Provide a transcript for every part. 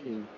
Mm.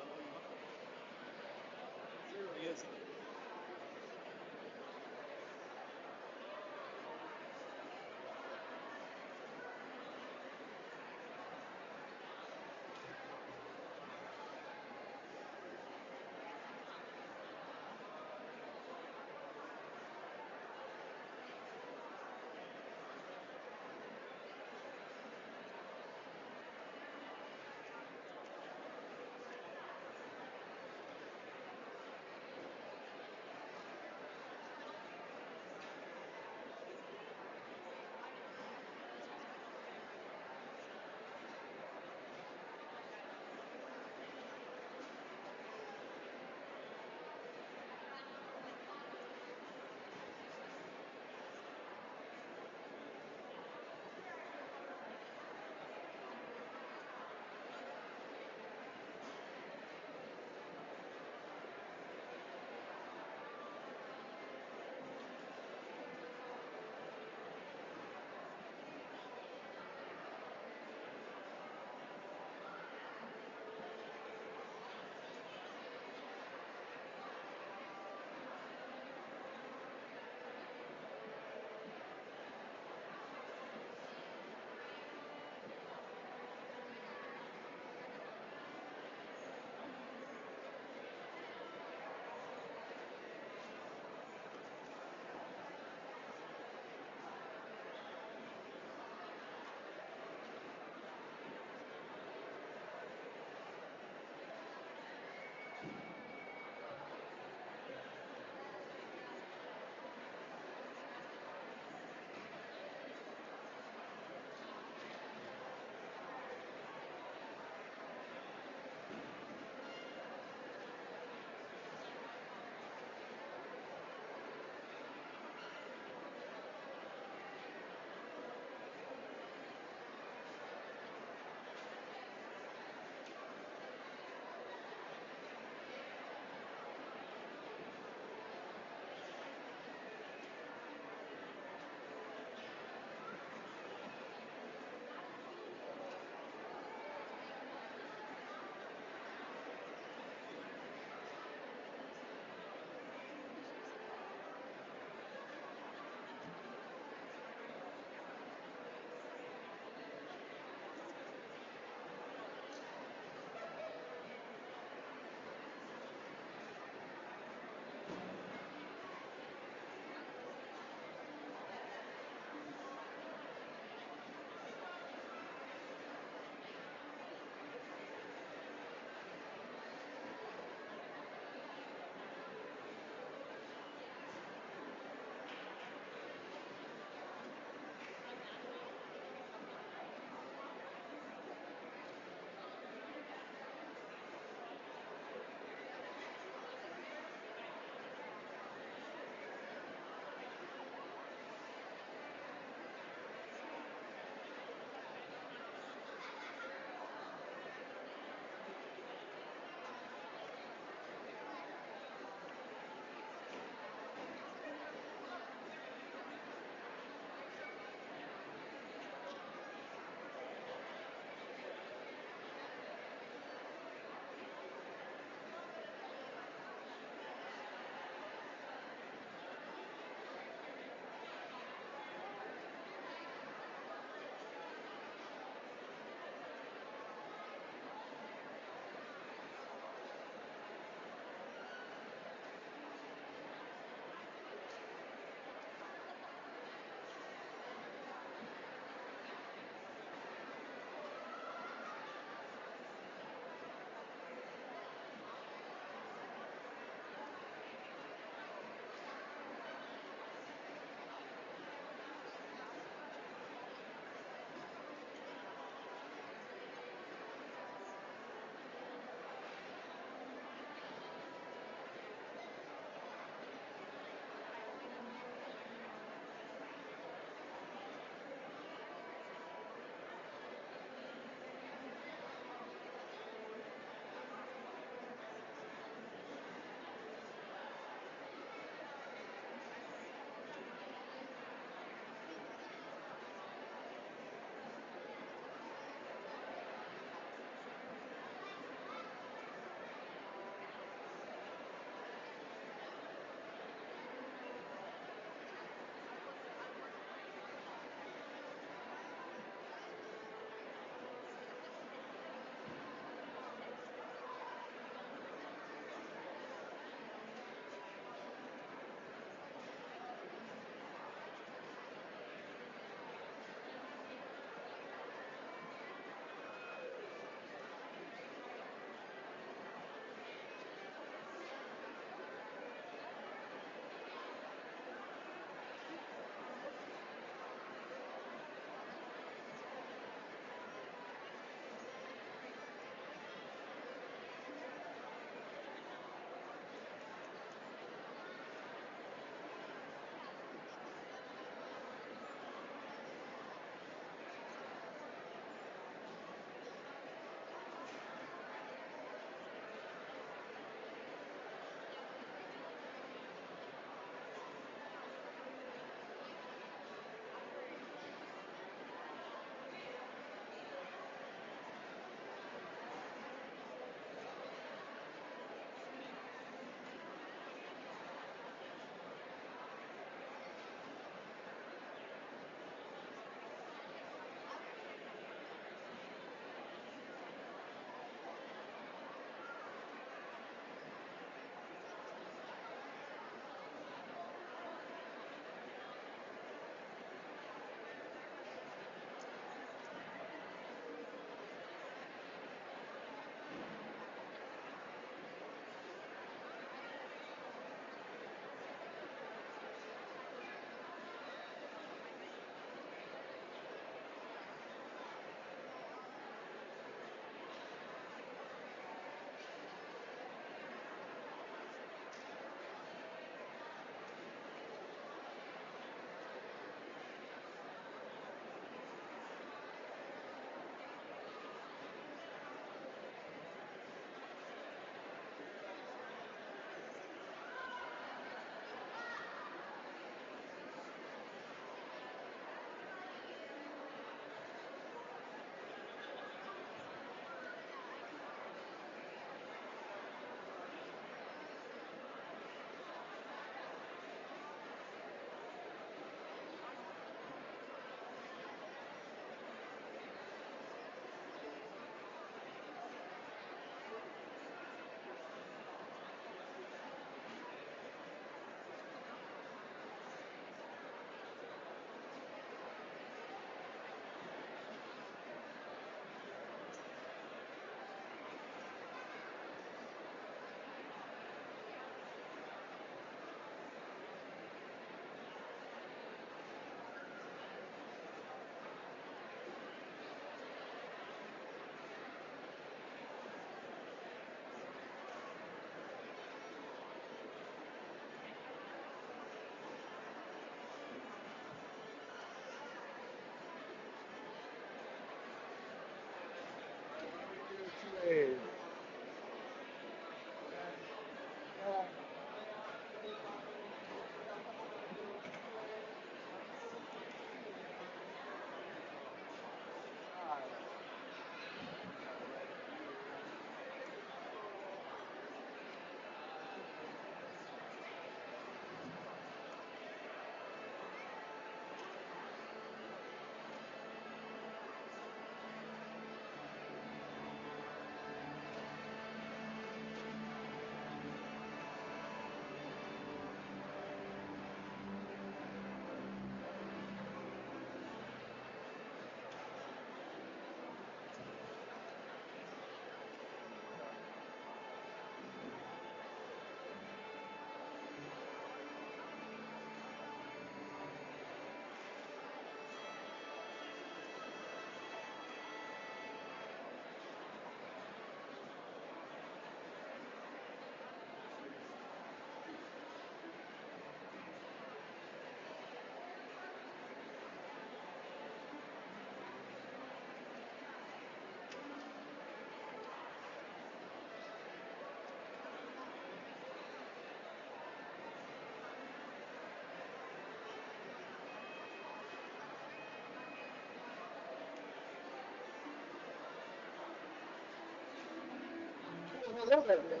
Hello, Evelyn.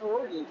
How are you?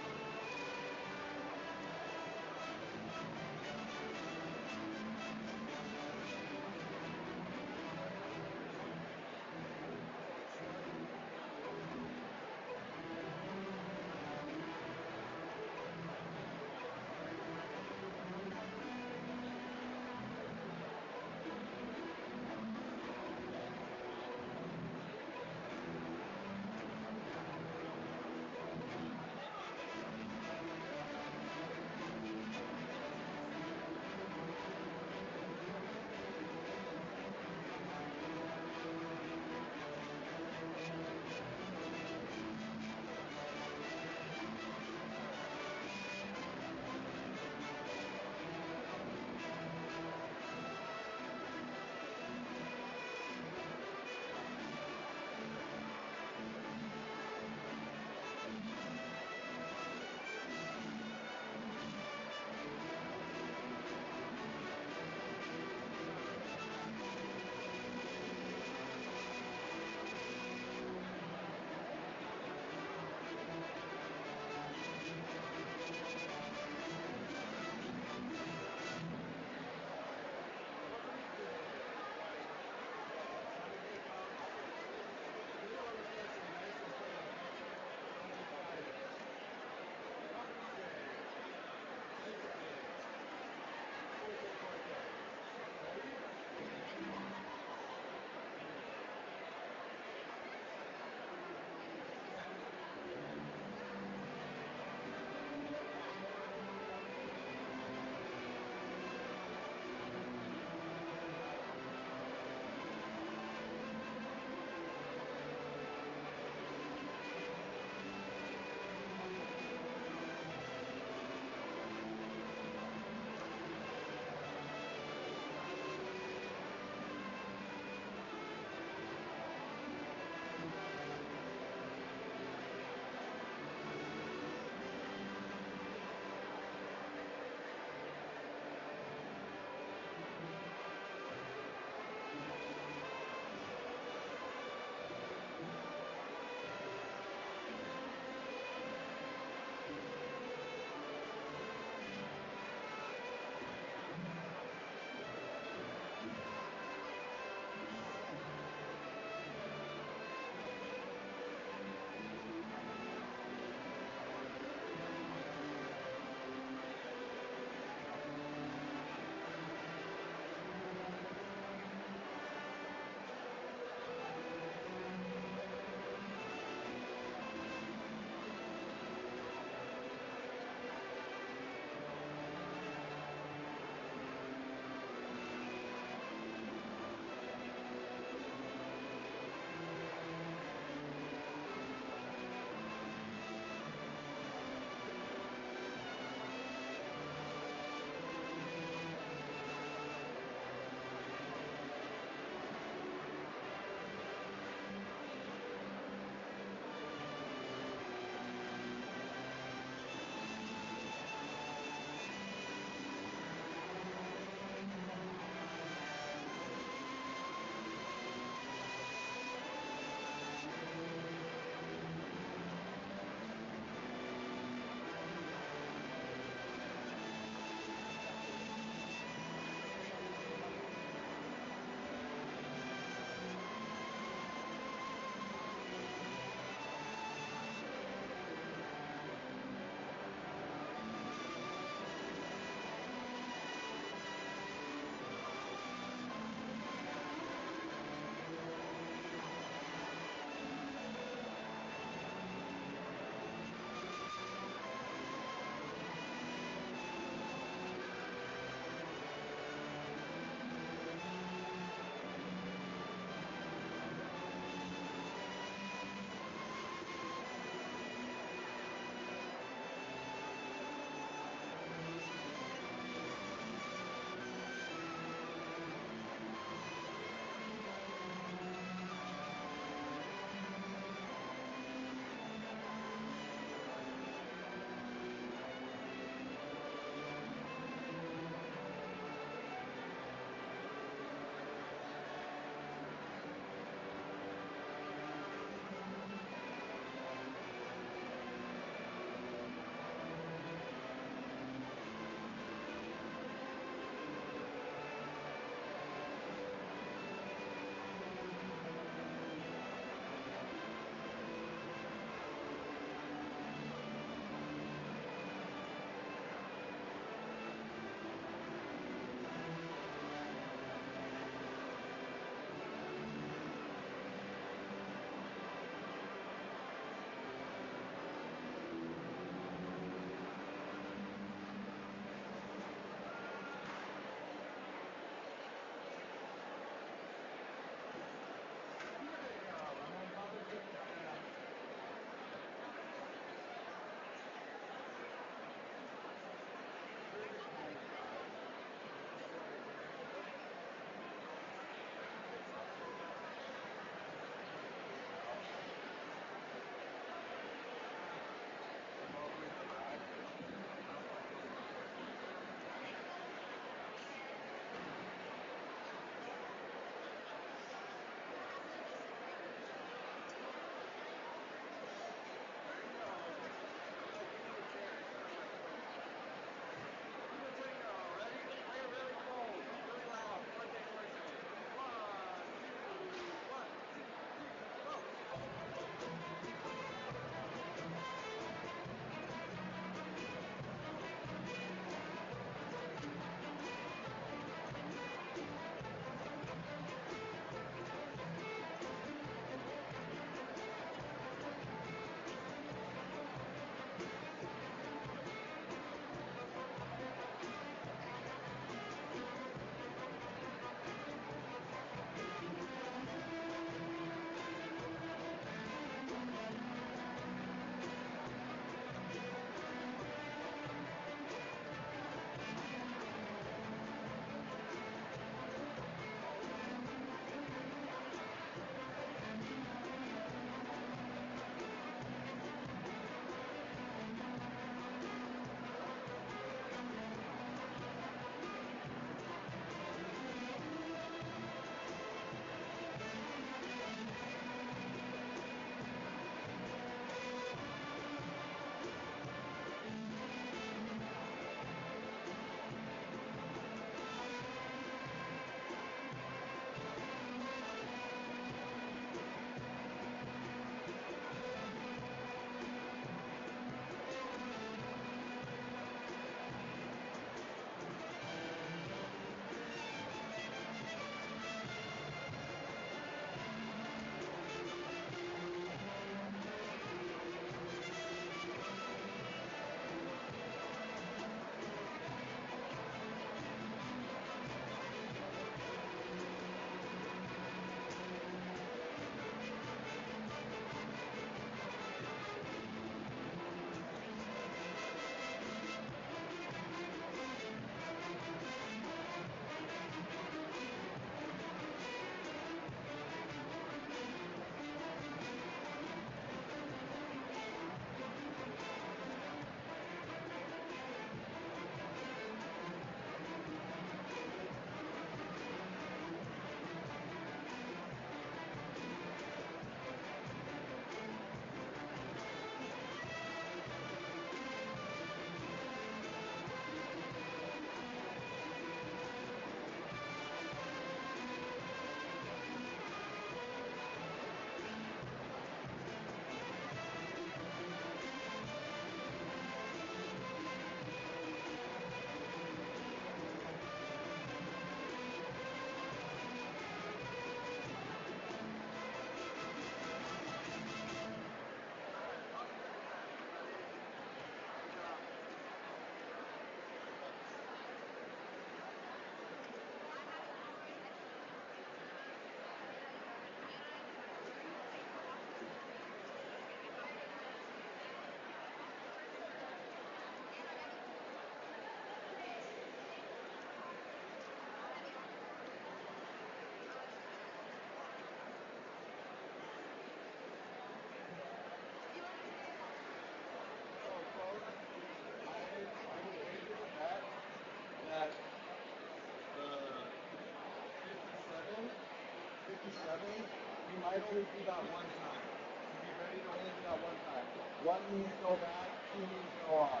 might only do that one time. So be ready to only do that one time. One means go back, two means go on.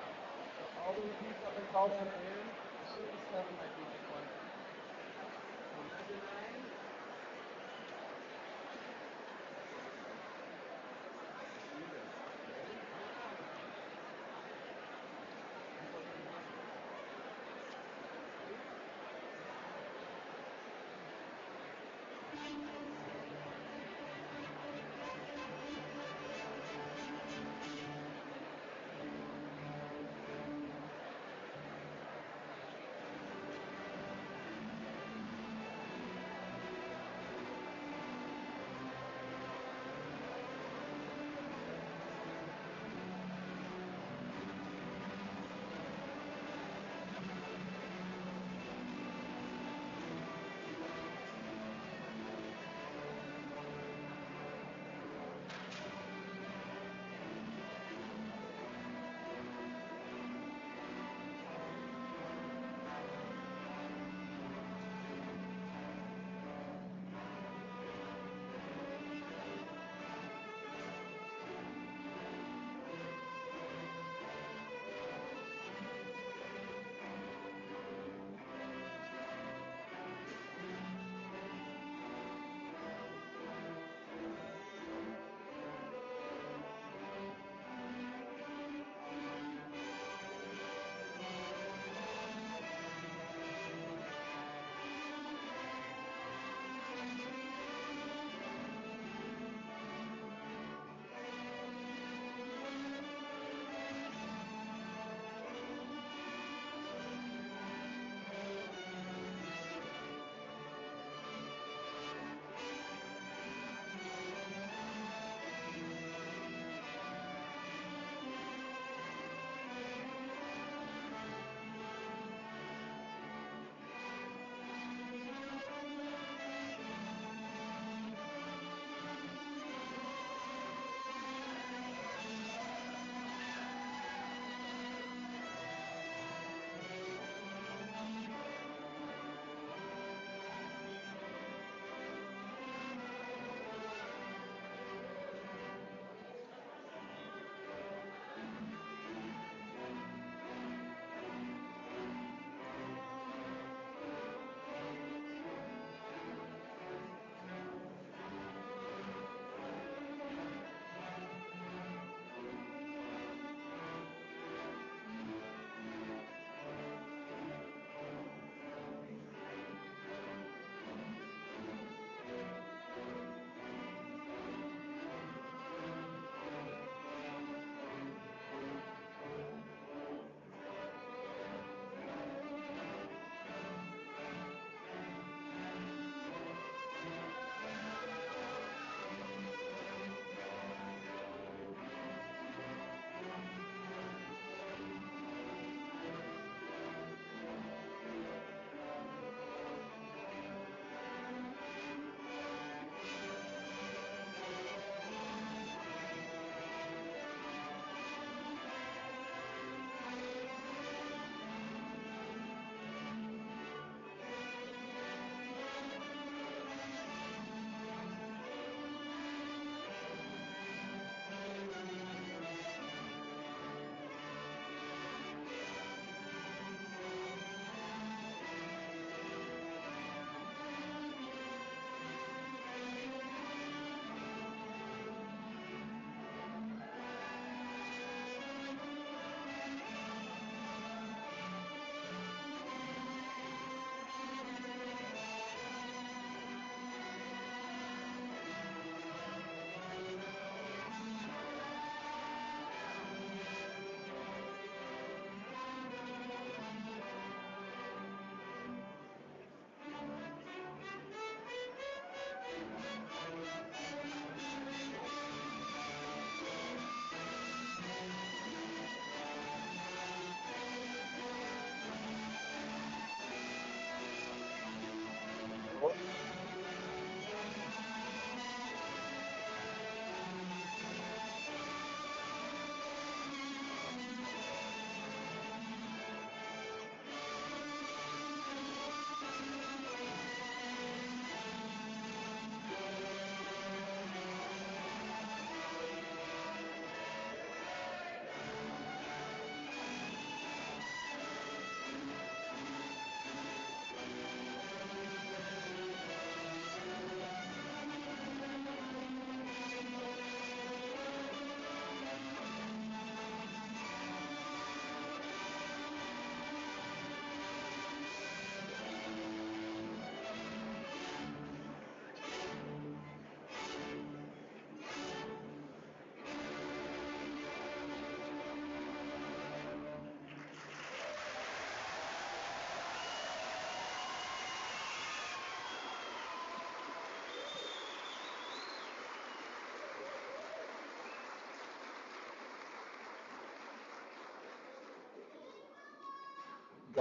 So all the repeats up until that end, the 37 might be just one time. So measure 9. Do this. Ready?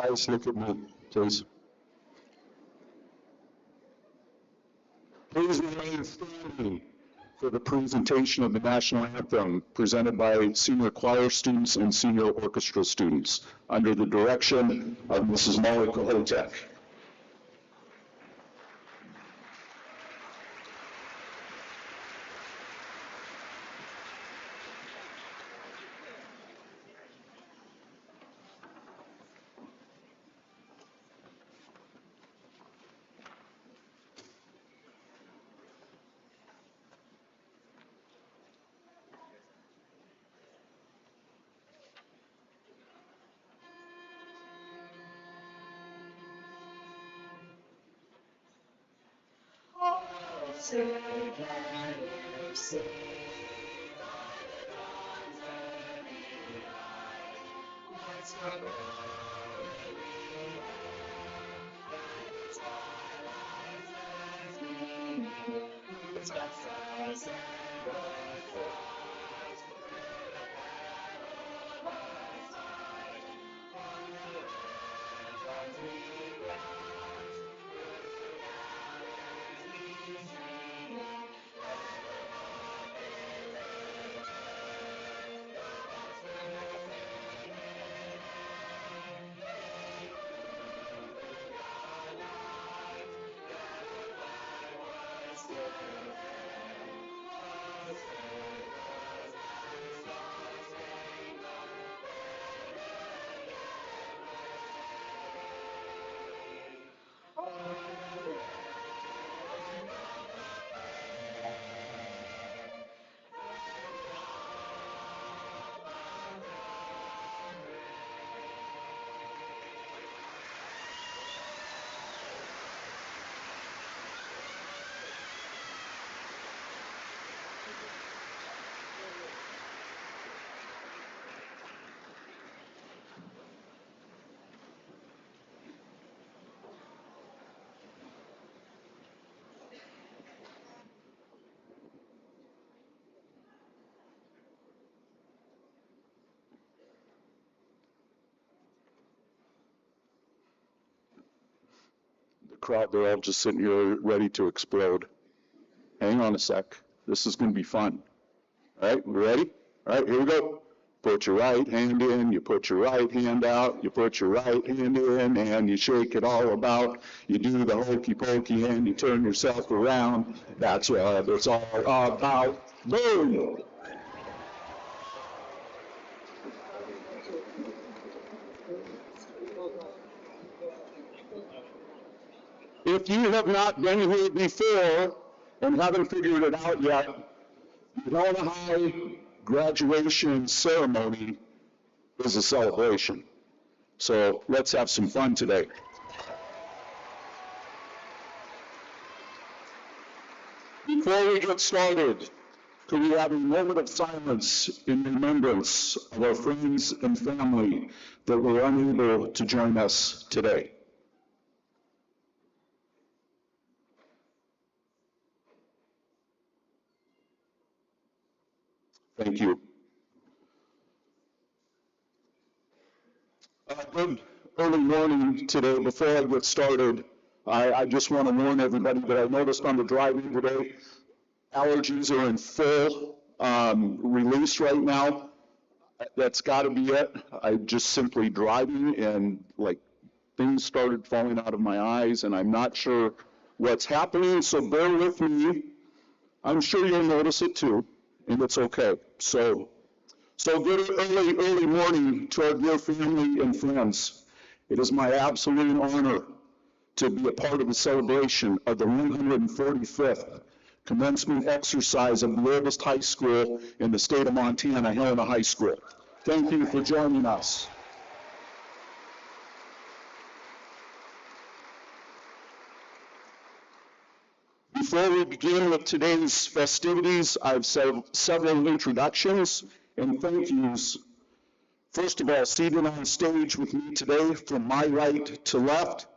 Guys, look at me, please. Please remain standing for the presentation of the national anthem presented by senior choir students and senior orchestra students under the direction of Mrs. Molly Kohotek. Together sing by the dawn's early light, once for glory we have, and the twilight's as we knew, whose stars and the stars through the peril of our fight, on the lands we rise, through the galaxies stream. The crowd, they're all just sitting here ready to explode. Hang on a sec. This is going to be fun. All right, we ready? All right, here we go. Put your right hand in, you put your right hand out, you put your right hand in, and you shake it all about. You do the hokey pokey and you turn yourself around. That's what it's all about. Boom! If you have not been here before and haven't figured it out yet, the Helena High graduation ceremony is a celebration. So let's have some fun today. Before we get started, could we have a moment of silence in remembrance of our friends and family that were unable to join us today? Thank you. Good early morning today. Before I get started, I just want to warn everybody that I noticed on the drive-in today, allergies are in full release right now. That's got to be it. I just simply driving and like things started falling out of my eyes and I'm not sure what's happening, so bear with me. I'm sure you'll notice it too, and it's okay. So good early morning to our dear family and friends. It is my absolute honor to be a part of the celebration of the 145th commencement exercise of the oldest high school in the state of Montana, Helena High School. Thank you for joining us. Before we begin with today's festivities, I have several introductions and thank yous. First of all, seated on stage with me today from my right to left,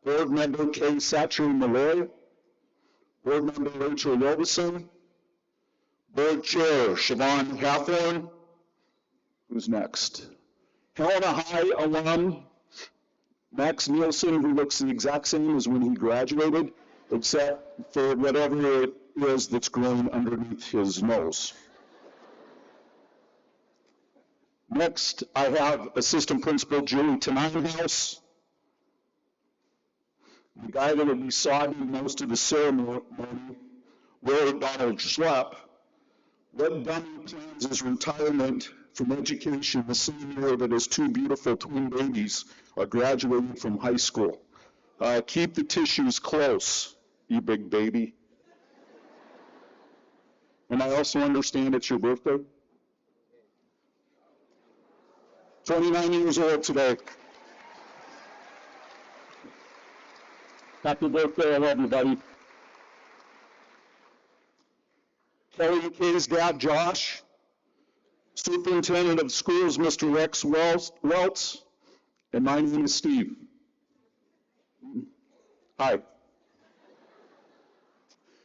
Board Member Kay Satcher-Malloy, Board Member Rachel Robeson, Board Chair Siobhan Hathorn. Who's next? Helena High alum Max Nielsen, who looks the exact same as when he graduated, except for whatever it is that's growing underneath his nose. Next, I have Assistant Principal Julie Tenenhouse, the guy that we saw do most of the ceremony, Lord Donald Schlepp. What Donald plans is retirement from education the same year that his two beautiful twin babies are graduating from high school. Keep the tissues close, you big baby. And I also understand it's your birthday. 29 years old today. Happy birthday, I love you, buddy. Kelly and Kay's dad, Josh. Superintendent of Schools, Mr. Rex Welts. And my name is Steve. Hi.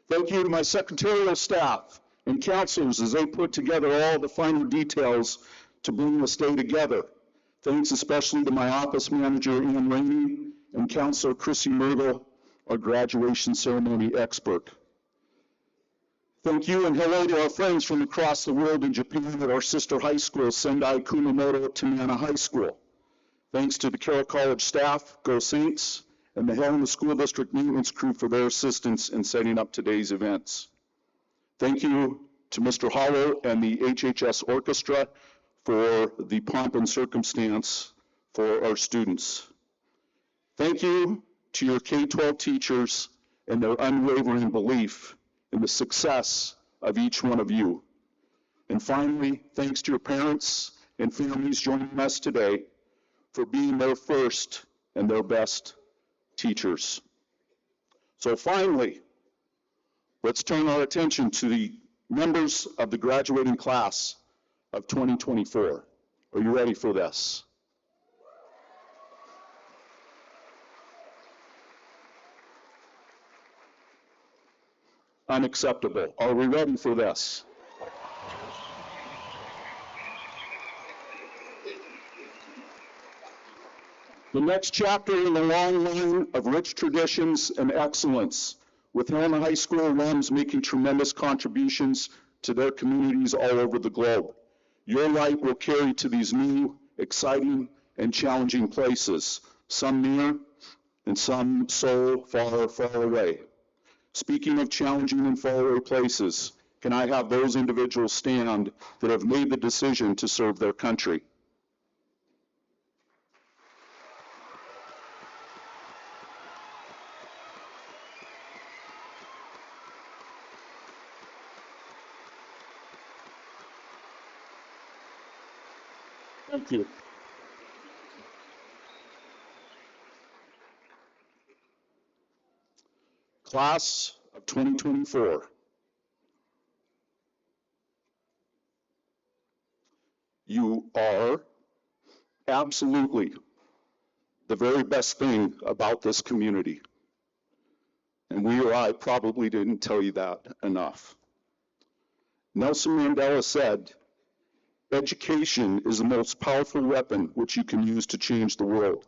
Thank you to my secretarial staff and counselors as they put together all the finer details to bring this day together. Thanks especially to my office manager, Ann Rainey, and Counselor Chrissy Myrtle, our graduation ceremony expert. Thank you and hello to our friends from across the world in Japan at our sister high school, Sendai Kumamoto Tanana High School. Thanks to the Carroll College staff, Go Saints, and the Helena School District maintenance crew for their assistance in setting up today's events. Thank you to Mr. Hollow and the HHS Orchestra for the pomp and circumstance for our students. Thank you to your K-12 teachers and their unwavering belief in the success of each one of you. And finally, thanks to your parents and families joining us today for being their first and their best teachers. So finally, let's turn our attention to the members of the graduating class of 2024. Are you ready for this? Unacceptable. Are we ready for this? The next chapter in the long line of rich traditions and excellence, with Helena High School alums making tremendous contributions to their communities all over the globe. Your light will carry to these new, exciting, and challenging places, some near and some so far, far away. Speaking of challenging and faraway places, can I have those individuals stand that have made the decision to serve their country? Thank you. Class of 2024. You are absolutely the very best thing about this community. And we or I probably didn't tell you that enough. Nelson Mandela said, education is the most powerful weapon which you can use to change the world.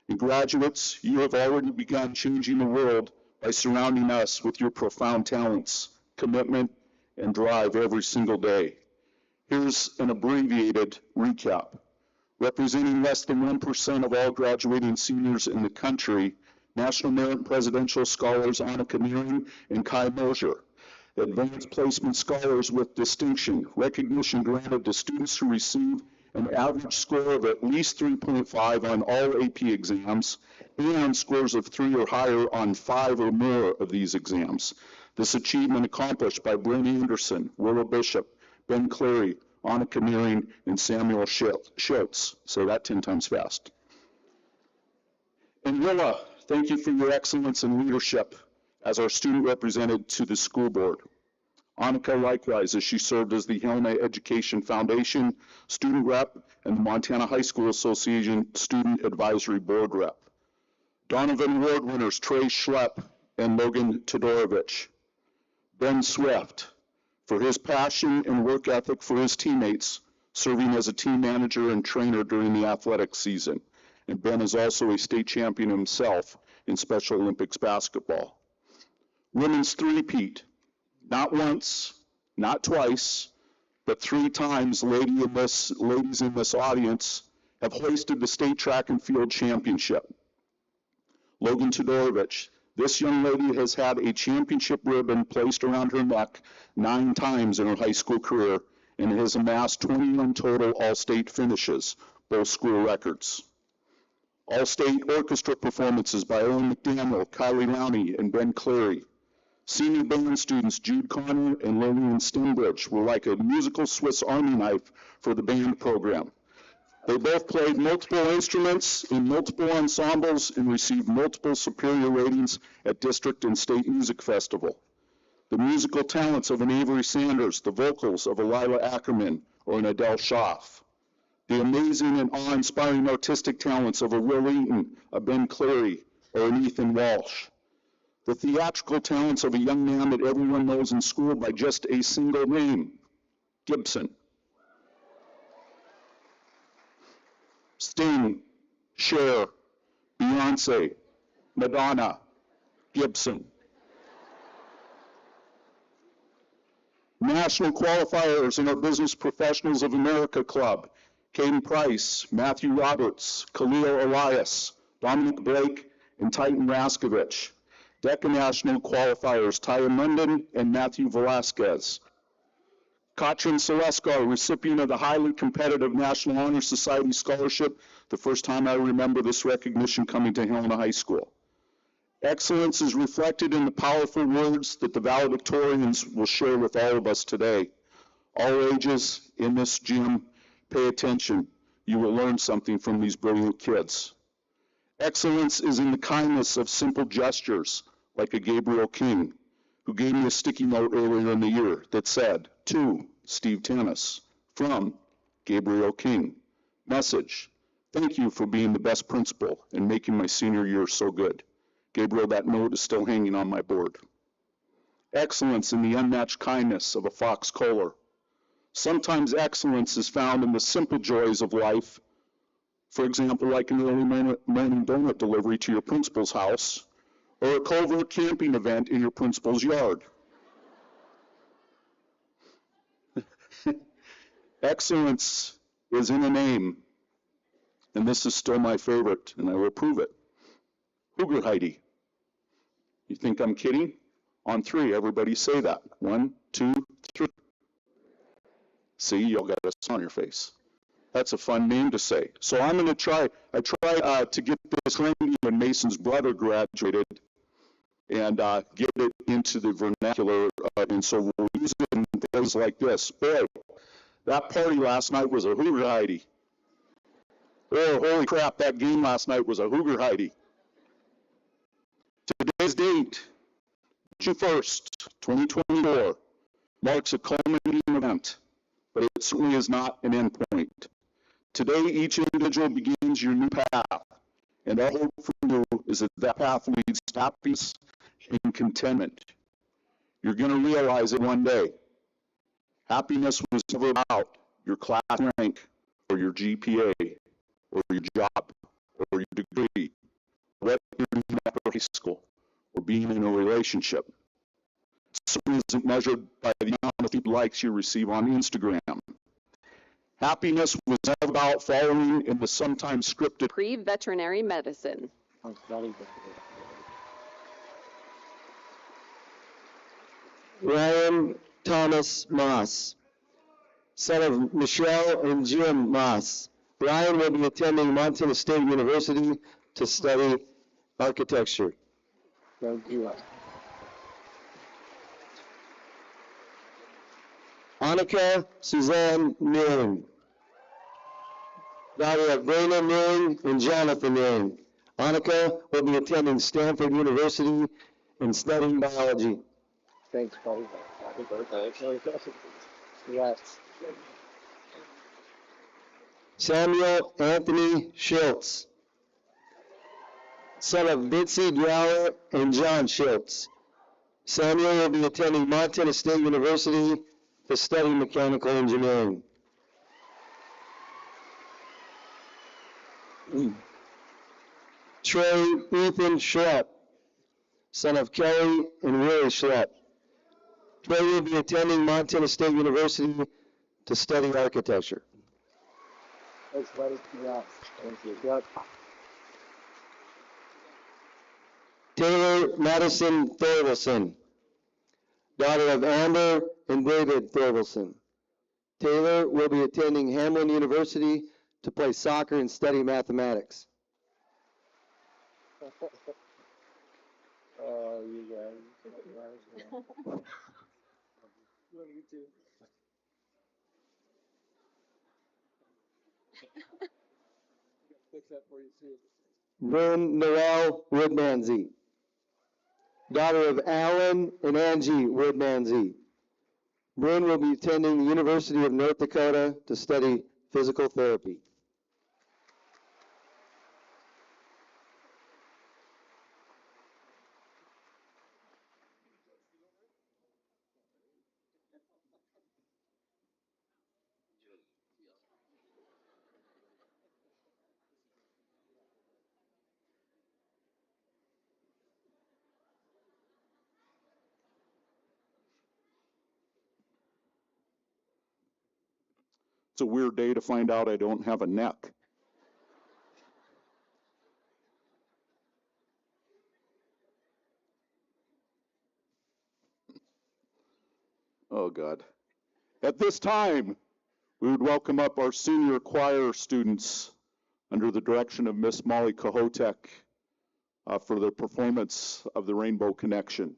And graduates, you have already begun changing the world by surrounding us with your profound talents, commitment, and drive every single day. Here's an abbreviated recap. Representing less than 1% of all graduating seniors in the country, National Merit Presidential Scholars Annika Nearing and Kai Mosier. Advanced Placement Scholars with Distinction, recognition granted to students who receive an average score of at least 3.5 on all AP exams and scores of 3 or higher on 5 or more of these exams. This achievement accomplished by Brent Anderson, Willow Bishop, Ben Clary, Annika Nearing, and Samuel Schultz. Say that 10 times fast. And Willa, thank you for your excellence and leadership as our student representative to the school board. Annika likewise, as she served as the Helena Education Foundation student rep and the Montana High School Association Student Advisory Board rep. Donovan Award winners Trey Schlepp and Logan Todorovich. Ben Swift, for his passion and work ethic for his teammates, serving as a team manager and trainer during the athletic season. and Ben is also a state champion himself in Special Olympics basketball. Women's three-peat, not once, not twice, but 3 times ladies in this audience have hoisted the state track and field championship. Logan Todorovich, this young lady has had a championship ribbon placed around her neck 9 times in her high school career and has amassed 21 total all-state finishes, both school records. All-state orchestra performances by Owen McDaniel, Kylie Lowney, and Ben Cleary. Senior band students Jude Connor and Lillian Stembridge were like a musical Swiss Army knife for the band program. They both played multiple instruments in multiple ensembles and received multiple superior ratings at district and state music festival. The musical talents of an Avery Sanders, the vocals of a Lila Ackerman or an Adele Schaff. The amazing and awe-inspiring artistic talents of a Will Eaton, a Ben Cleary, or an Ethan Walsh. The theatrical talents of a young man that everyone knows in school by just a single name, Gibson. Sting, Cher, Beyonce, Madonna, Gibson. National qualifiers in our Business Professionals of America Club, Caden Price, Matthew Roberts, Khalil Elias, Dominic Blake, and Titan Raskovich. DECA National qualifiers, Taya Munden and Matthew Velasquez. Katrin Seleskar, recipient of the highly competitive National Honor Society Scholarship, the first time I remember this recognition coming to Helena High School. Excellence is reflected in the powerful words that the valedictorians will share with all of us today. All ages in this gym, pay attention. You will learn something from these brilliant kids. Excellence is in the kindness of simple gestures, like a Gabriel King, who gave me a sticky note earlier in the year that said, to Steve Tennis, from Gabriel King. Message, thank you for being the best principal and making my senior year so good. Gabriel, that note is still hanging on my board. Excellence in the unmatched kindness of a Fox Kohler. Sometimes excellence is found in the simple joys of life. For example, like an early morning donut delivery to your principal's house, or a covert camping event in your principal's yard. Excellence is in a name, and this is still my favorite, and I will prove it. Hooger Heidi. You think I'm kidding? On 3, everybody say that. 1, 2, 3. See, y'all got a smile on your face. That's a fun name to say. So I'm going to try to get this language when Mason's brother graduated and get it into the vernacular. And so we'll use it in things like this. Boy, that party last night was a Hooger Heidi. Oh, holy crap, that game last night was a Hooger Heidi. Today's date, June 1st, 2024, marks a culminating event, but it certainly is not an end point. Today, each individual begins your new path, and our hope for you is that that path leads to happiness and contentment. You're going to realize it one day. Happiness was never about your class rank or your GPA or your job or your degree, what you're doing after high school or being in a relationship. It certainly isn't measured by the amount of likes you receive on Instagram. Happiness was never about following in the sometimes scripted pre-veterinary medicine. Ryan Thomas Moss, son of Michelle and Jim Moss. Brian will be attending Montana State University to study architecture. Annika Suzanne Milling, daughter of Brayna Milling and Jonathan Milling. Annika will be attending Stanford University and studying biology. Thanks, buddy. Happy birthday. Yes. Samuel Anthony Schultz, son of Bitsy Drower and John Schultz. Samuel will be attending Montana State University to study mechanical engineering. Trey Ethan Schlepp, son of Kelly and Willie Schlepp. Trey will be attending Montana State University to study architecture. Thanks, buddy. Yeah. Thank you. Yep. Taylor Madison Thorvilson, daughter of Amber and David Thorvilson. Taylor will be attending Hamlin University to play soccer and study mathematics. Oh, you guys. You too. Fix that for you too. Bryn Noel Woodmansey, daughter of Alan and Angie Woodmansey. Bryn will be attending the University of North Dakota to study physical therapy. It's a weird day to find out I don't have a neck. Oh, God. At this time, we would welcome up our senior choir students under the direction of Miss Molly Kohotek for their performance of the Rainbow Connection.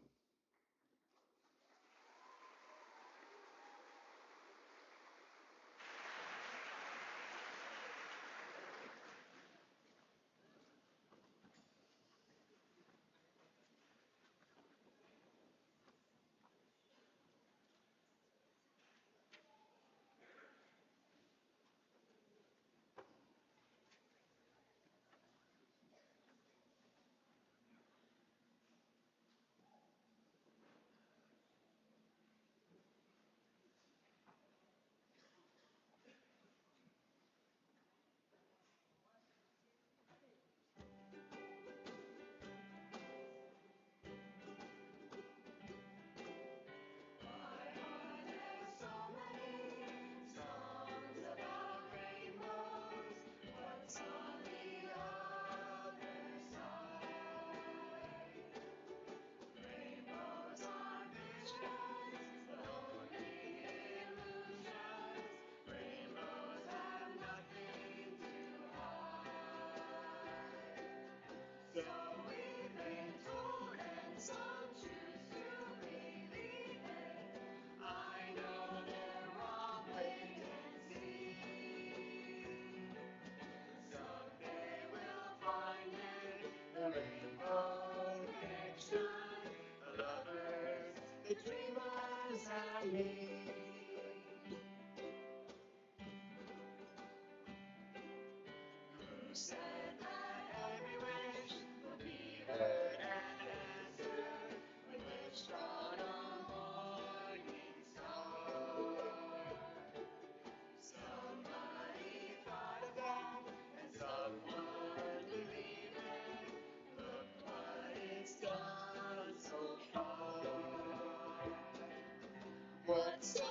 What's so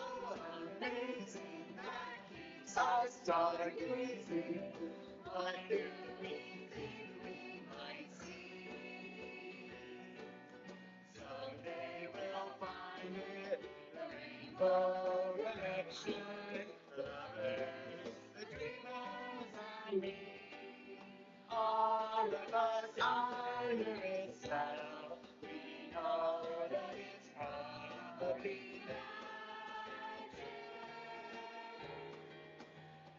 amazing that keeps us stargazing? What do we think we might see? Someday we'll find it, the rainbow connection, lovers, the dreamers and me. All of us under its spell, we know that it's probably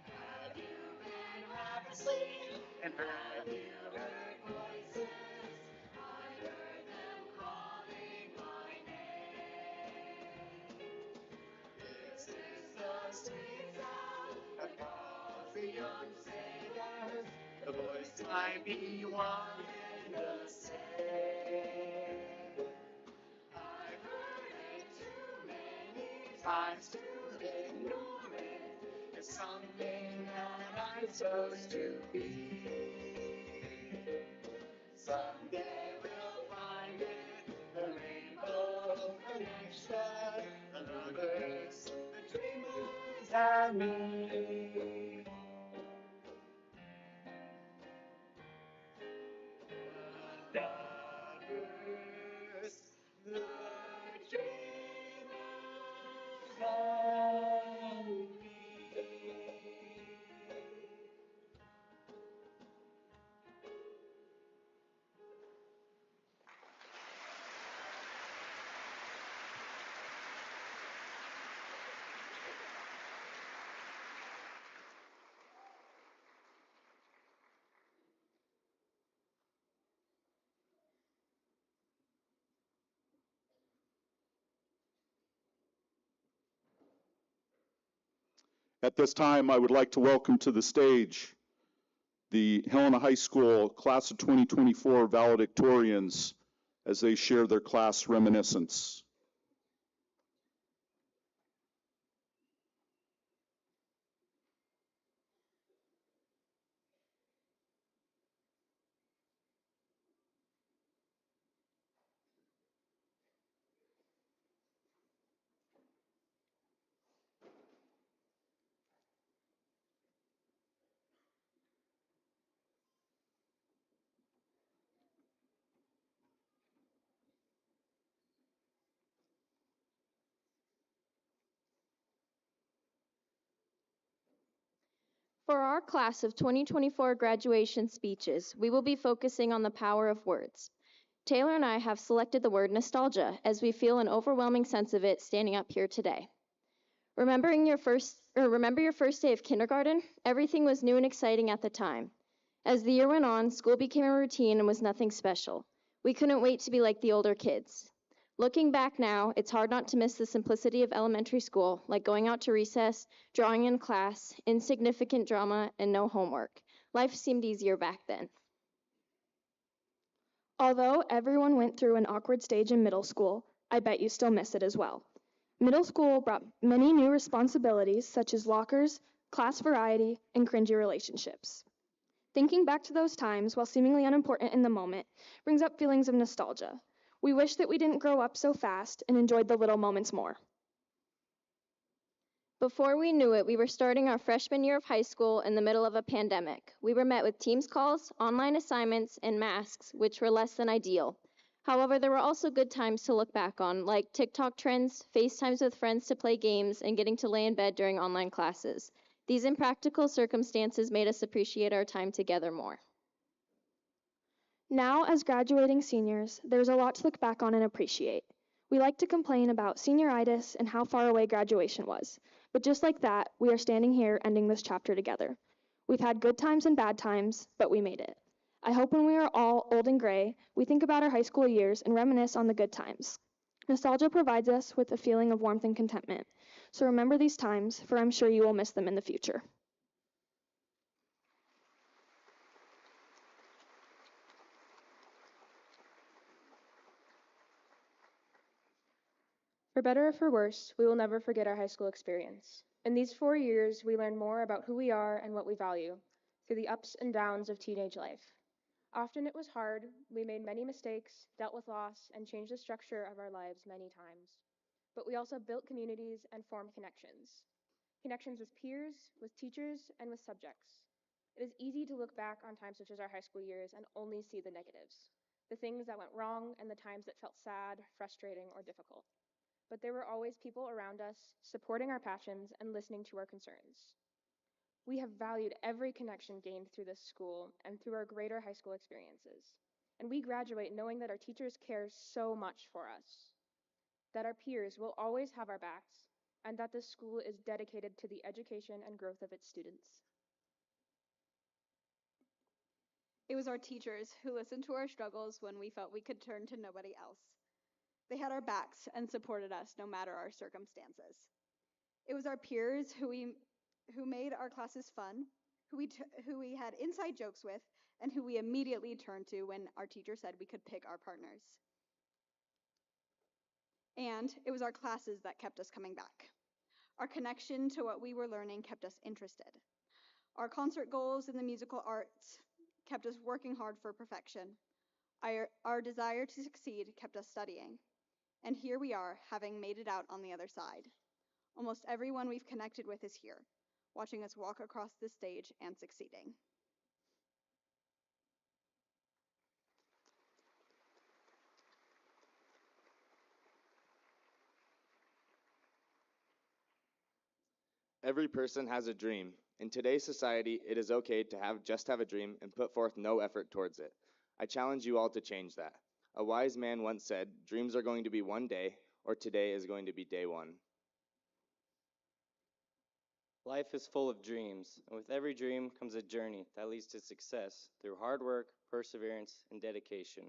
have you been half asleep? And have you heard voices? I heard them calling my name. This is the sweet sound that calls the young sailors. The voice might be one and the same. I've heard it too many times to ignore it. It's something that I'm supposed to be. and me. The birds, the dreamers and me. At this time, I would like to welcome to the stage the Helena High School Class of 2024 Valedictorians as they share their class reminiscence. For our class of 2024 graduation speeches, we will be focusing on the power of words. Taylor and I have selected the word nostalgia as we feel an overwhelming sense of it standing up here today. Remember your first day of kindergarten? Everything was new and exciting at the time. As the year went on, school became a routine and was nothing special. We couldn't wait to be like the older kids. Looking back now, it's hard not to miss the simplicity of elementary school, like going out to recess, drawing in class, insignificant drama, and no homework. Life seemed easier back then. Although everyone went through an awkward stage in middle school, I bet you still miss it as well. Middle school brought many new responsibilities such as lockers, class variety, and cringy relationships. Thinking back to those times, while seemingly unimportant in the moment, brings up feelings of nostalgia. We wish that we didn't grow up so fast and enjoyed the little moments more. Before we knew it, we were starting our freshman year of high school in the middle of a pandemic. We were met with Teams calls, online assignments, and masks, which were less than ideal. However, there were also good times to look back on, like TikTok trends, FaceTimes with friends to play games, and getting to lay in bed during online classes. These impractical circumstances made us appreciate our time together more. Now, as graduating seniors, there's a lot to look back on and appreciate. We like to complain about senioritis and how far away graduation was. But just like that, we are standing here ending this chapter together. We've had good times and bad times, but we made it. I hope when we are all old and gray, we think about our high school years and reminisce on the good times. Nostalgia provides us with a feeling of warmth and contentment. So remember these times, for I'm sure you will miss them in the future. For better or for worse, we will never forget our high school experience. In these 4 years, we learned more about who we are and what we value through the ups and downs of teenage life. Often it was hard, we made many mistakes, dealt with loss, and changed the structure of our lives many times. But we also built communities and formed connections. Connections with peers, with teachers, and with subjects. It is easy to look back on times such as our high school years and only see the negatives, the things that went wrong and the times that felt sad, frustrating, or difficult. But there were always people around us, supporting our passions and listening to our concerns. We have valued every connection gained through this school and through our greater high school experiences. And we graduate knowing that our teachers care so much for us, that our peers will always have our backs, and that this school is dedicated to the education and growth of its students. It was our teachers who listened to our struggles when we felt we could turn to nobody else. They had our backs and supported us no matter our circumstances. It was our peers who made our classes fun, who we had inside jokes with, and who we immediately turned to when our teacher said we could pick our partners. And it was our classes that kept us coming back. Our connection to what we were learning kept us interested. Our concert goals in the musical arts kept us working hard for perfection. Our desire to succeed kept us studying. And here we are, having made it out on the other side. Almost everyone we've connected with is here, watching us walk across the stage and succeeding. Every person has a dream. In today's society, it is okay to just have a dream and put forth no effort towards it. I challenge you all to change that. A wise man once said, dreams are going to be one day, or today is going to be day one. Life is full of dreams, and with every dream comes a journey that leads to success through hard work, perseverance, and dedication.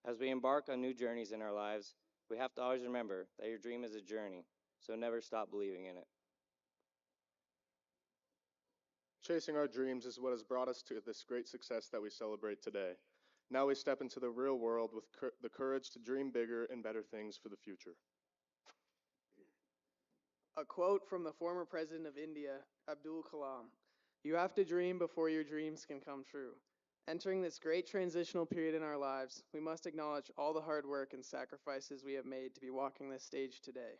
As we embark on new journeys in our lives, we have to always remember that your dream is a journey, so never stop believing in it. Chasing our dreams is what has brought us to this great success that we celebrate today. Now we step into the real world with the courage to dream bigger and better things for the future. A quote from the former president of India, Abdul Kalam: "You have to dream before your dreams can come true." Entering this great transitional period in our lives, we must acknowledge all the hard work and sacrifices we have made to be walking this stage today.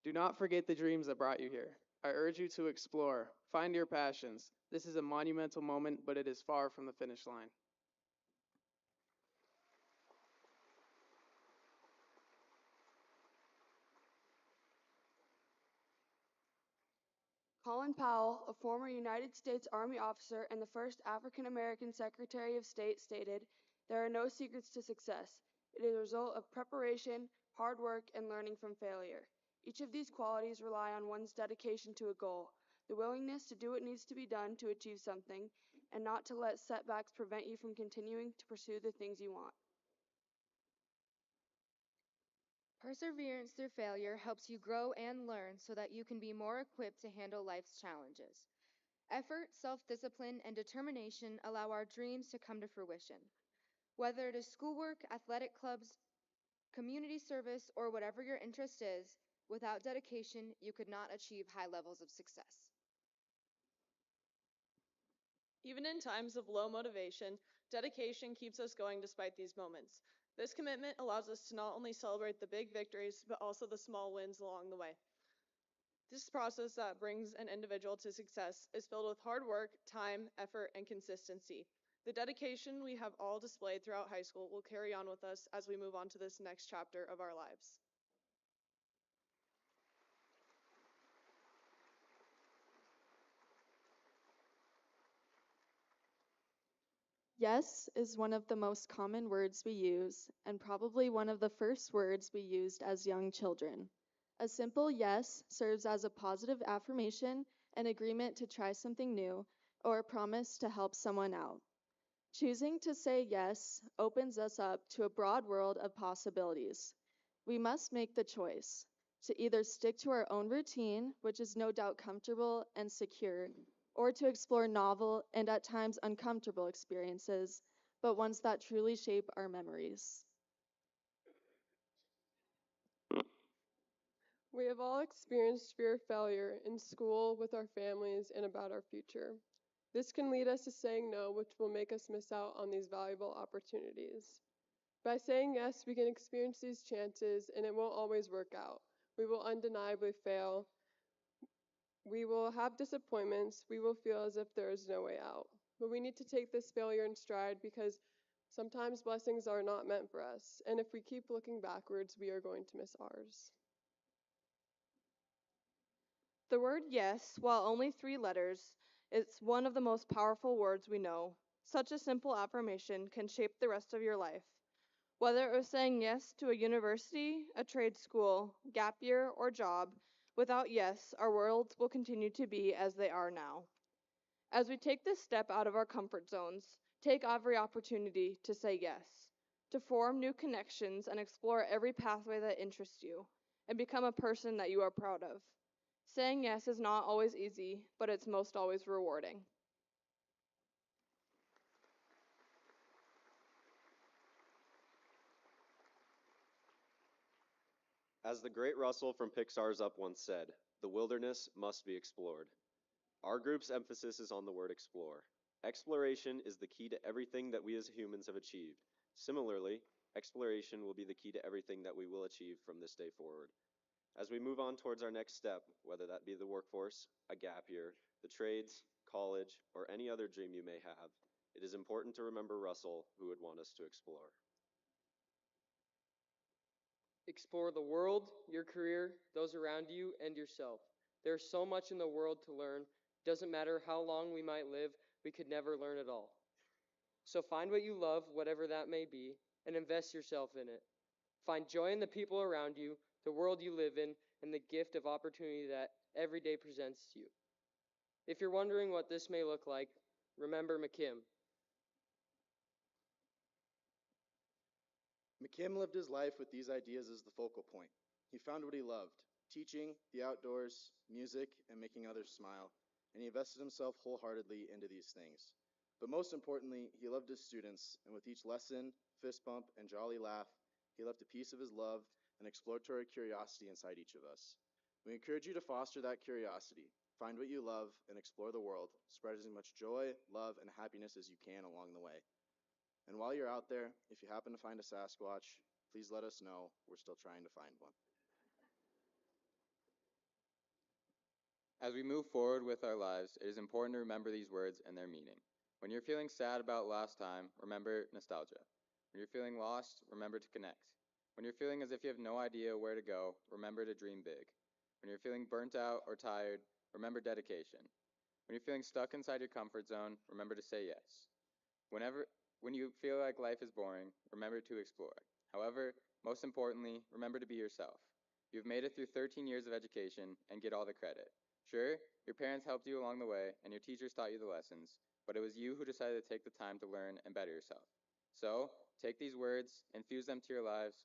Do not forget the dreams that brought you here. I urge you to explore, find your passions. This is a monumental moment, but it is far from the finish line. Colin Powell, a former United States Army officer and the first African American Secretary of State, stated, "There are no secrets to success. It is a result of preparation, hard work, and learning from failure. Each of these qualities rely on one's dedication to a goal, the willingness to do what needs to be done to achieve something, and not to let setbacks prevent you from continuing to pursue the things you want." Perseverance through failure helps you grow and learn so that you can be more equipped to handle life's challenges. Effort, self-discipline, and determination allow our dreams to come to fruition. Whether it is schoolwork, athletic clubs, community service, or whatever your interest is, without dedication, you could not achieve high levels of success. Even in times of low motivation, dedication keeps us going despite these moments. This commitment allows us to not only celebrate the big victories, but also the small wins along the way. This process that brings an individual to success is filled with hard work, time, effort, and consistency. The dedication we have all displayed throughout high school will carry on with us as we move on to this next chapter of our lives. Yes is one of the most common words we use, and probably one of the first words we used as young children. A simple yes serves as a positive affirmation, an agreement to try something new, or a promise to help someone out. Choosing to say yes opens us up to a broad world of possibilities. We must make the choice to either stick to our own routine, which is no doubt comfortable and secure, or to explore novel and at times uncomfortable experiences, but ones that truly shape our memories. We have all experienced fear of failure in school, with our families, and about our future. This can lead us to saying no, which will make us miss out on these valuable opportunities. By saying yes, we can experience these chances, and it won't always work out. We will undeniably fail. We will have disappointments. We will feel as if there is no way out. But we need to take this failure in stride, because sometimes blessings are not meant for us. And if we keep looking backwards, we are going to miss ours. The word yes, while only 3 letters, is one of the most powerful words we know. Such a simple affirmation can shape the rest of your life. Whether it was saying yes to a university, a trade school, gap year, or job, without yes, our worlds will continue to be as they are now. As we take this step out of our comfort zones, take every opportunity to say yes, to form new connections and explore every pathway that interests you, and become a person that you are proud of. Saying yes is not always easy, but it's most always rewarding. As the great Russell from Pixar's Up once said, the wilderness must be explored. Our group's emphasis is on the word explore. Exploration is the key to everything that we as humans have achieved. Similarly, exploration will be the key to everything that we will achieve from this day forward. As we move on towards our next step, whether that be the workforce, a gap year, the trades, college, or any other dream you may have, it is important to remember Russell, who would want us to explore. Explore the world, your career, those around you, and yourself. There's so much in the world to learn. Doesn't matter how long we might live, we could never learn it all. So find what you love, whatever that may be, and invest yourself in it. Find joy in the people around you, the world you live in, and the gift of opportunity that every day presents to you. If you're wondering what this may look like, remember McKim. McKim lived his life with these ideas as the focal point. He found what he loved, teaching, the outdoors, music, and making others smile, and he invested himself wholeheartedly into these things. But most importantly, he loved his students, and with each lesson, fist bump, and jolly laugh, he left a piece of his love and exploratory curiosity inside each of us. We encourage you to foster that curiosity. Find what you love and explore the world. Spread as much joy, love, and happiness as you can along the way. And while you're out there, if you happen to find a Sasquatch, please let us know. We're still trying to find one. As we move forward with our lives, it is important to remember these words and their meaning. When you're feeling sad about last time, remember nostalgia. When you're feeling lost, remember to connect. When you're feeling as if you have no idea where to go, remember to dream big. When you're feeling burnt out or tired, remember dedication. When you're feeling stuck inside your comfort zone, remember to say yes. When you feel like life is boring, remember to explore. However, most importantly, remember to be yourself. You've made it through 13 years of education and get all the credit. Sure, your parents helped you along the way and your teachers taught you the lessons, but it was you who decided to take the time to learn and better yourself. So, take these words, infuse them to your lives,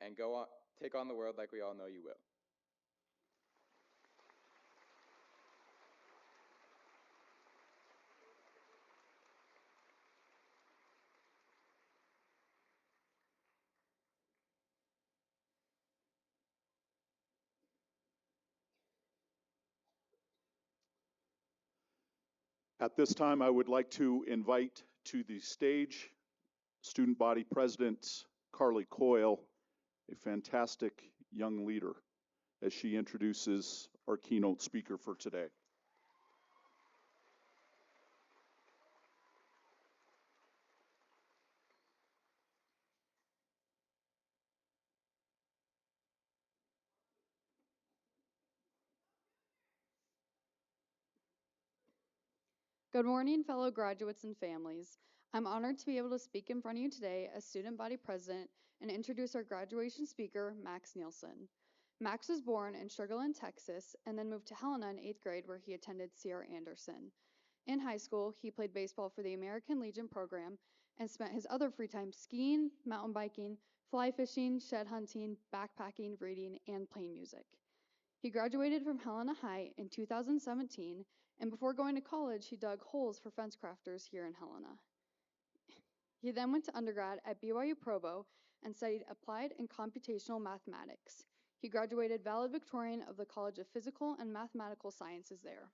and go on, take on the world like we all know you will. At this time, I would like to invite to the stage Student Body President Carly Coyle, a fantastic young leader, as she introduces our keynote speaker for today. Good morning, fellow graduates and families. I'm honored to be able to speak in front of you today as Student Body President and introduce our graduation speaker, Max Nielsen. Max was born in Sugar Land, Texas, and then moved to Helena in 8th grade where he attended C.R. Anderson. In high school, he played baseball for the American Legion program and spent his other free time skiing, mountain biking, fly fishing, shed hunting, backpacking, reading, and playing music. He graduated from Helena High in 2017, and before going to college, he dug holes for fence crafters here in Helena. He then went to undergrad at BYU Provo and studied applied and computational mathematics. He graduated valedictorian of the College of Physical and Mathematical Sciences there.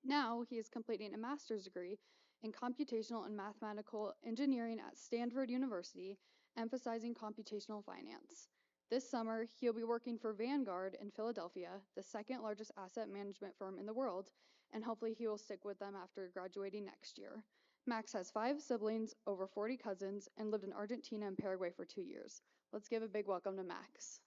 Now he is completing a master's degree in computational and mathematical engineering at Stanford University, emphasizing computational finance. This summer, he'll be working for Vanguard in Philadelphia, the second largest asset management firm in the world, and hopefully he will stick with them after graduating next year. Max has 5 siblings, over 40 cousins, and lived in Argentina and Paraguay for 2 years. Let's give a big welcome to Max.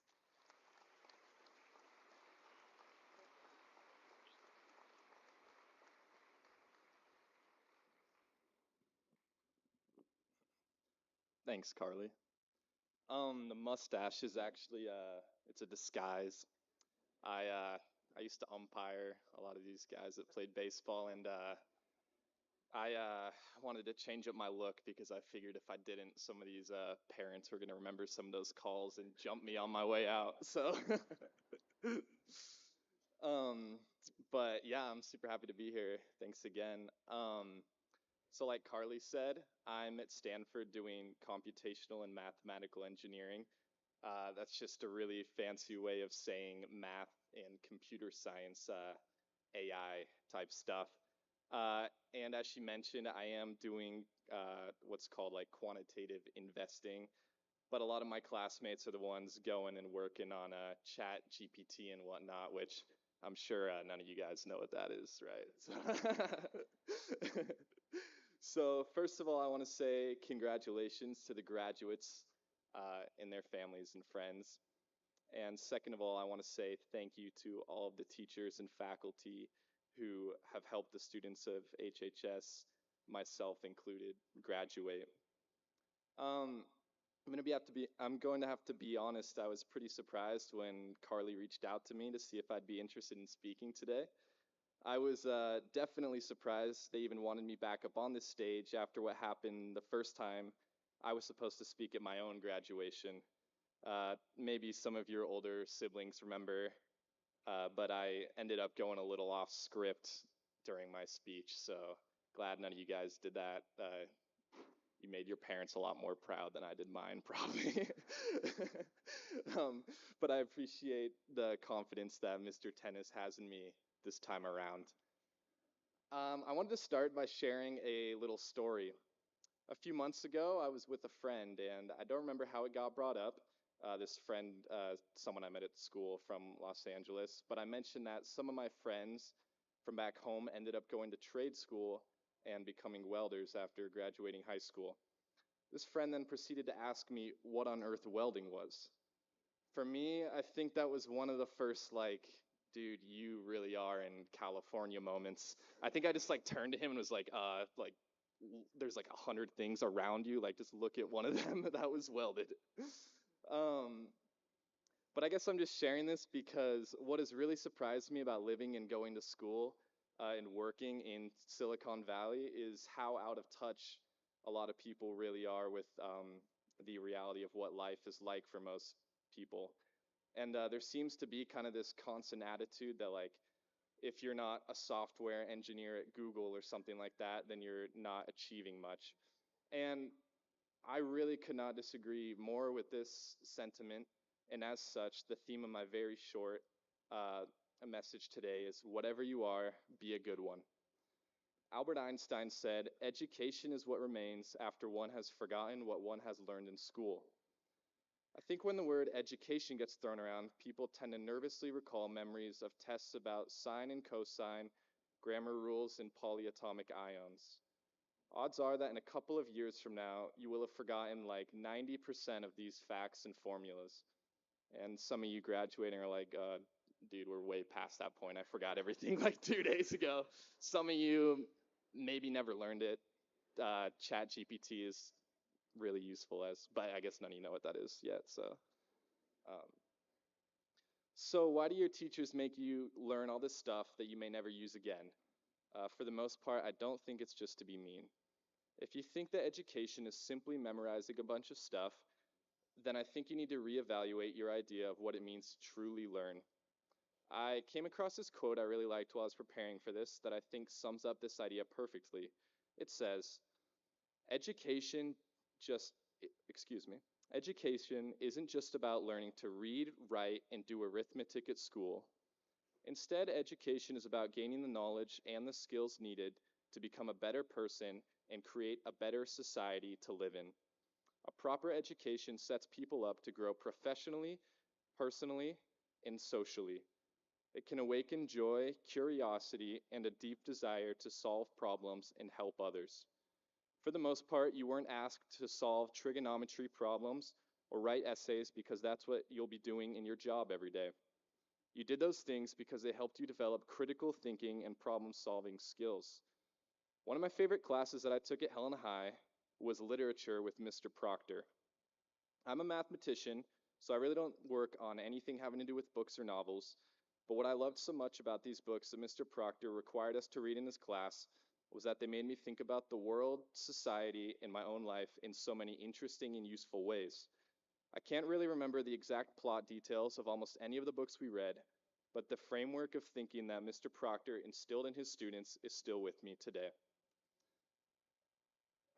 Thanks, Carly. The mustache is actually it's a disguise. I used to umpire a lot of these guys that played baseball, and I wanted to change up my look because I figured if I didn't, some of these parents were gonna remember some of those calls and jump me on my way out. So, um, but yeah, I'm super happy to be here. Thanks again. So like Carly said, I'm at Stanford doing computational and mathematical engineering. That's just a really fancy way of saying math and computer science, AI type stuff. And as she mentioned, I am doing what's called like quantitative investing. but a lot of my classmates are the ones going and working on Chat GPT and whatnot, which I'm sure none of you guys know what that is, right? So first of all, I want to say congratulations to the graduates and their families and friends. And second of all, I want to say thank you to all of the teachers and faculty who have helped the students of HHS, myself included, graduate. I'm going to have to be honest. I was pretty surprised when Carly reached out to me to see if I'd be interested in speaking today. I was definitely surprised they even wanted me back up on this stage after what happened the first time I was supposed to speak at my own graduation. Maybe some of your older siblings remember, but I ended up going a little off script during my speech, so glad none of you guys did that. You made your parents a lot more proud than I did mine, probably. But I appreciate the confidence that Mr. Tennis has in me this time around. I wanted to start by sharing a little story. A few months ago, I was with a friend, and I don't remember how it got brought up. This friend, someone I met at school from Los Angeles, but I mentioned that some of my friends from back home ended up going to trade school and becoming welders after graduating high school. This friend then proceeded to ask me what on earth welding was. For me, I think that was one of the first, dude, you really are in California moments. I think I just turned to him and was there's 100 things around you, just look at one of them that was welded. But I guess I'm just sharing this because what has really surprised me about living and going to school and working in Silicon Valley is how out of touch a lot of people really are with the reality of what life is like for most people. And there seems to be kind of this constant attitude that if you're not a software engineer at Google or something like that, then you're not achieving much. And I really could not disagree more with this sentiment. And as such, the theme of my very short message today is whatever you are, be a good one. Albert Einstein said, "Education is what remains after one has forgotten what one has learned in school." I think when the word education gets thrown around, people tend to nervously recall memories of tests about sine and cosine, grammar rules, and polyatomic ions. Odds are that in a couple of years from now, you will have forgotten 90% of these facts and formulas. And some of you graduating are dude, we're way past that point. I forgot everything 2 days ago. Some of you maybe never learned it. Chat GPT is really useful but I guess none of you know what that is yet. So why do your teachers make you learn all this stuff that you may never use again? For the most part, I don't think it's just to be mean. If you think that education is simply memorizing a bunch of stuff, then I think you need to reevaluate your idea of what it means to truly learn. I came across this quote I really liked while I was preparing for this that I think sums up this idea perfectly. It says, Education isn't just about learning to read, write, and do arithmetic at school. Instead, education is about gaining the knowledge and the skills needed to become a better person and create a better society to live in. A proper education sets people up to grow professionally, personally, and socially. It can awaken joy, curiosity, and a deep desire to solve problems and help others. For the most part, you weren't asked to solve trigonometry problems or write essays because that's what you'll be doing in your job every day. You did those things because they helped you develop critical thinking and problem-solving skills. One of my favorite classes that I took at Helena High was literature with Mr. Proctor. I'm a mathematician, so I really don't work on anything having to do with books or novels, but what I loved so much about these books that Mr. Proctor required us to read in his class was that they made me think about the world, society, and my own life in so many interesting and useful ways. I can't really remember the exact plot details of almost any of the books we read, but the framework of thinking that Mr. Proctor instilled in his students is still with me today.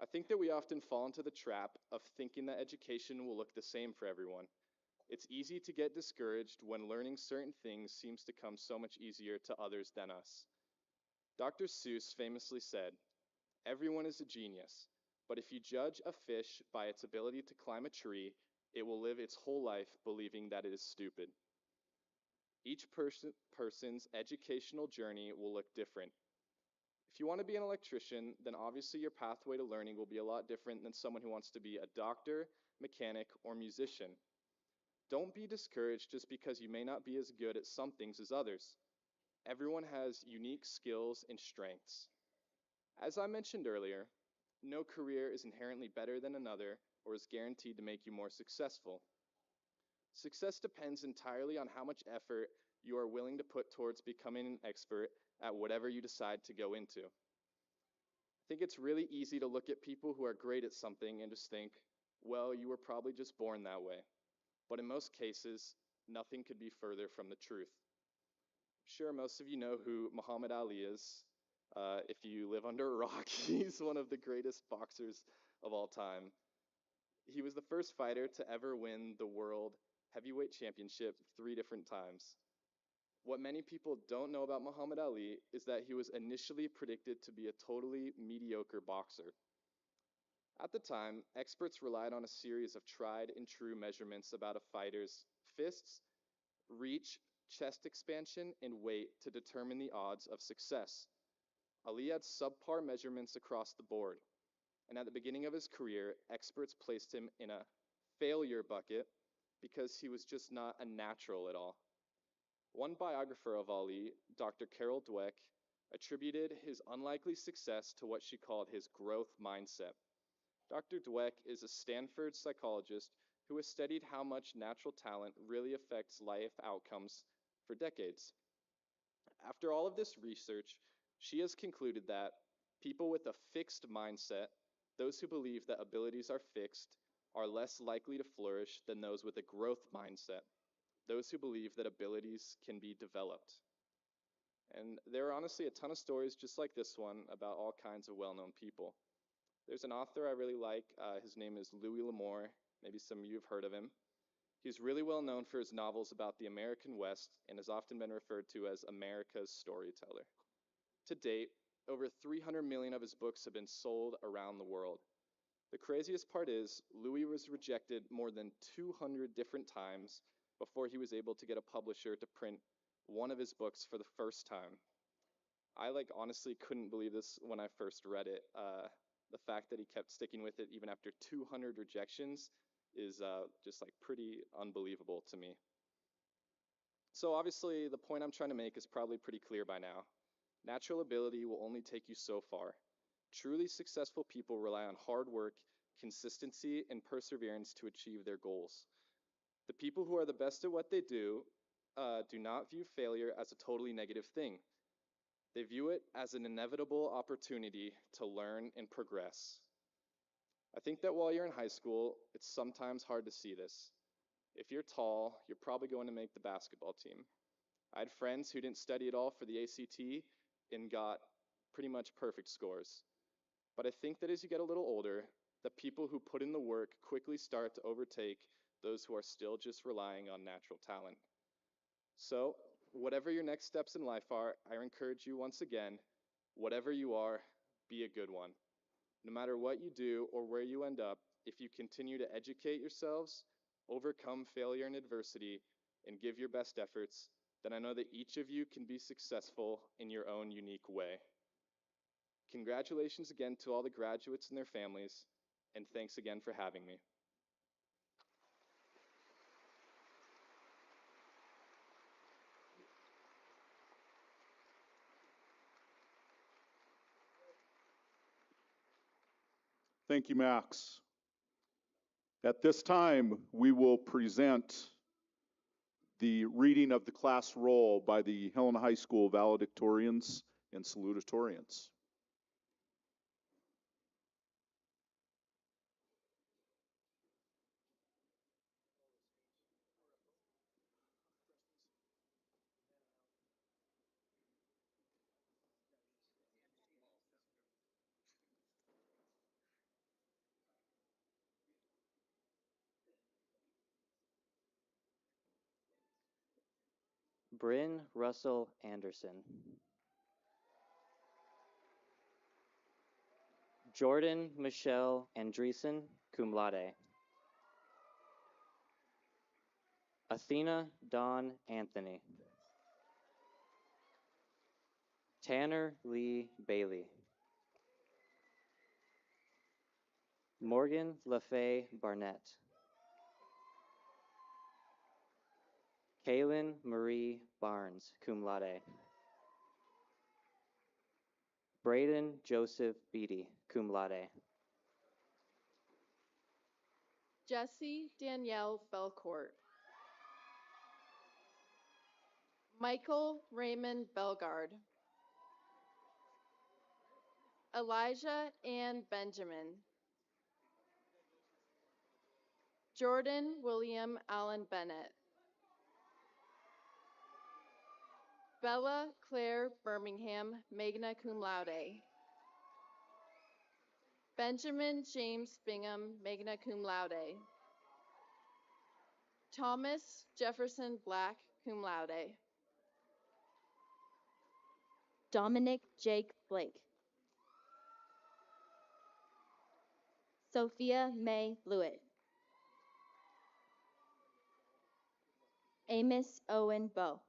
I think that we often fall into the trap of thinking that education will look the same for everyone. It's easy to get discouraged when learning certain things seems to come so much easier to others than us. Dr. Seuss famously said, "Everyone is a genius, but if you judge a fish by its ability to climb a tree, it will live its whole life believing that it is stupid. Each person's educational journey will look different. If you want to be an electrician, then obviously your pathway to learning will be a lot different than someone who wants to be a doctor, mechanic, or musician. Don't be discouraged just because you may not be as good at some things as others. Everyone has unique skills and strengths. As I mentioned earlier, no career is inherently better than another or is guaranteed to make you more successful. Success depends entirely on how much effort you are willing to put towards becoming an expert at whatever you decide to go into. I think it's really easy to look at people who are great at something and just think, well, you were probably just born that way. But in most cases, nothing could be further from the truth. I'm sure most of you know who Muhammad Ali is. If you live under a rock, he's one of the greatest boxers of all time. He was the first fighter to ever win the World Heavyweight Championship 3 different times. What many people don't know about Muhammad Ali is that he was initially predicted to be a totally mediocre boxer. At the time, experts relied on a series of tried and true measurements about a fighter's fists, reach, chest expansion, and weight to determine the odds of success. Ali had subpar measurements across the board, and at the beginning of his career, experts placed him in a failure bucket because he was just not a natural at all. One biographer of Ali, Dr. Carol Dweck, attributed his unlikely success to what she called his growth mindset. Dr. Dweck is a Stanford psychologist who has studied how much natural talent really affects life outcomes for decades. After all of this research, she has concluded that people with a fixed mindset, those who believe that abilities are fixed, are less likely to flourish than those with a growth mindset, those who believe that abilities can be developed. And there are honestly a ton of stories just like this one about all kinds of well-known people. There's an author I really like. His name is Louis L'Amour. Maybe some of you have heard of him. He's really well known for his novels about the American West and has often been referred to as America's storyteller. To date, over 300 million of his books have been sold around the world. The craziest part is, Louis was rejected more than 200 different times before he was able to get a publisher to print one of his books for the first time. I honestly couldn't believe this when I first read it. The fact that he kept sticking with it even after 200 rejections is just pretty unbelievable to me. So obviously the point I'm trying to make is probably pretty clear by now. Natural ability will only take you so far. Truly successful people rely on hard work, consistency, and perseverance to achieve their goals. The people who are the best at what they do not view failure as a totally negative thing. They view it as an inevitable opportunity to learn and progress. I think that while you're in high school, it's sometimes hard to see this. If you're tall, you're probably going to make the basketball team. I had friends who didn't study at all for the ACT and got pretty much perfect scores. But I think that as you get a little older, the people who put in the work quickly start to overtake those who are still just relying on natural talent. So, whatever your next steps in life are, I encourage you once again, whatever you are, be a good one. No matter what you do or where you end up, if you continue to educate yourselves, overcome failure and adversity, and give your best efforts, then I know that each of you can be successful in your own unique way. Congratulations again to all the graduates and their families, and thanks again for having me. Thank you, Max. At this time, we will present the reading of the class roll by the Helena High School valedictorians and salutatorians. Bryn Russell Anderson. Jordan Michelle Andreessen, cum laude. Athena Dawn Anthony. Tanner Lee Bailey. Morgan LaFay Barnett. Kaylin Marie Barnes, cum laude. Braden Joseph Beatty, cum laude. Jessie Danielle Belcourt. Michael Raymond Belgard. Elijah Ann Benjamin. Jordan William Allen Bennett. Bella Claire Birmingham, magna cum laude. Benjamin James Bingham, magna cum laude. Thomas Jefferson Black, cum laude. Dominic Jake Blake. Sophia May Blewett. Amos Owen Bowe.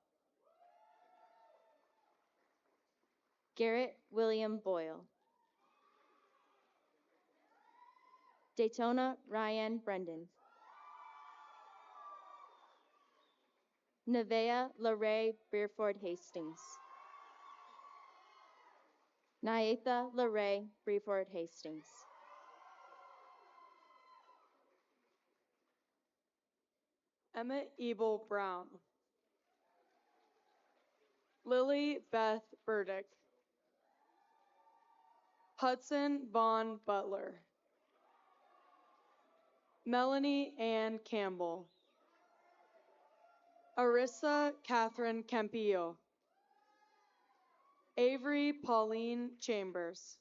Garrett William Boyle. Daytona Ryan Brendan. Nevaeh LaRae Beerford Hastings. Nyatha LaRae Beerford Hastings. Emmett Ebel Brown. Lily Beth Burdick. Hudson Vaughn Butler. Melanie Ann Campbell. Arissa Catherine Campillo. Avery Pauline Chambers.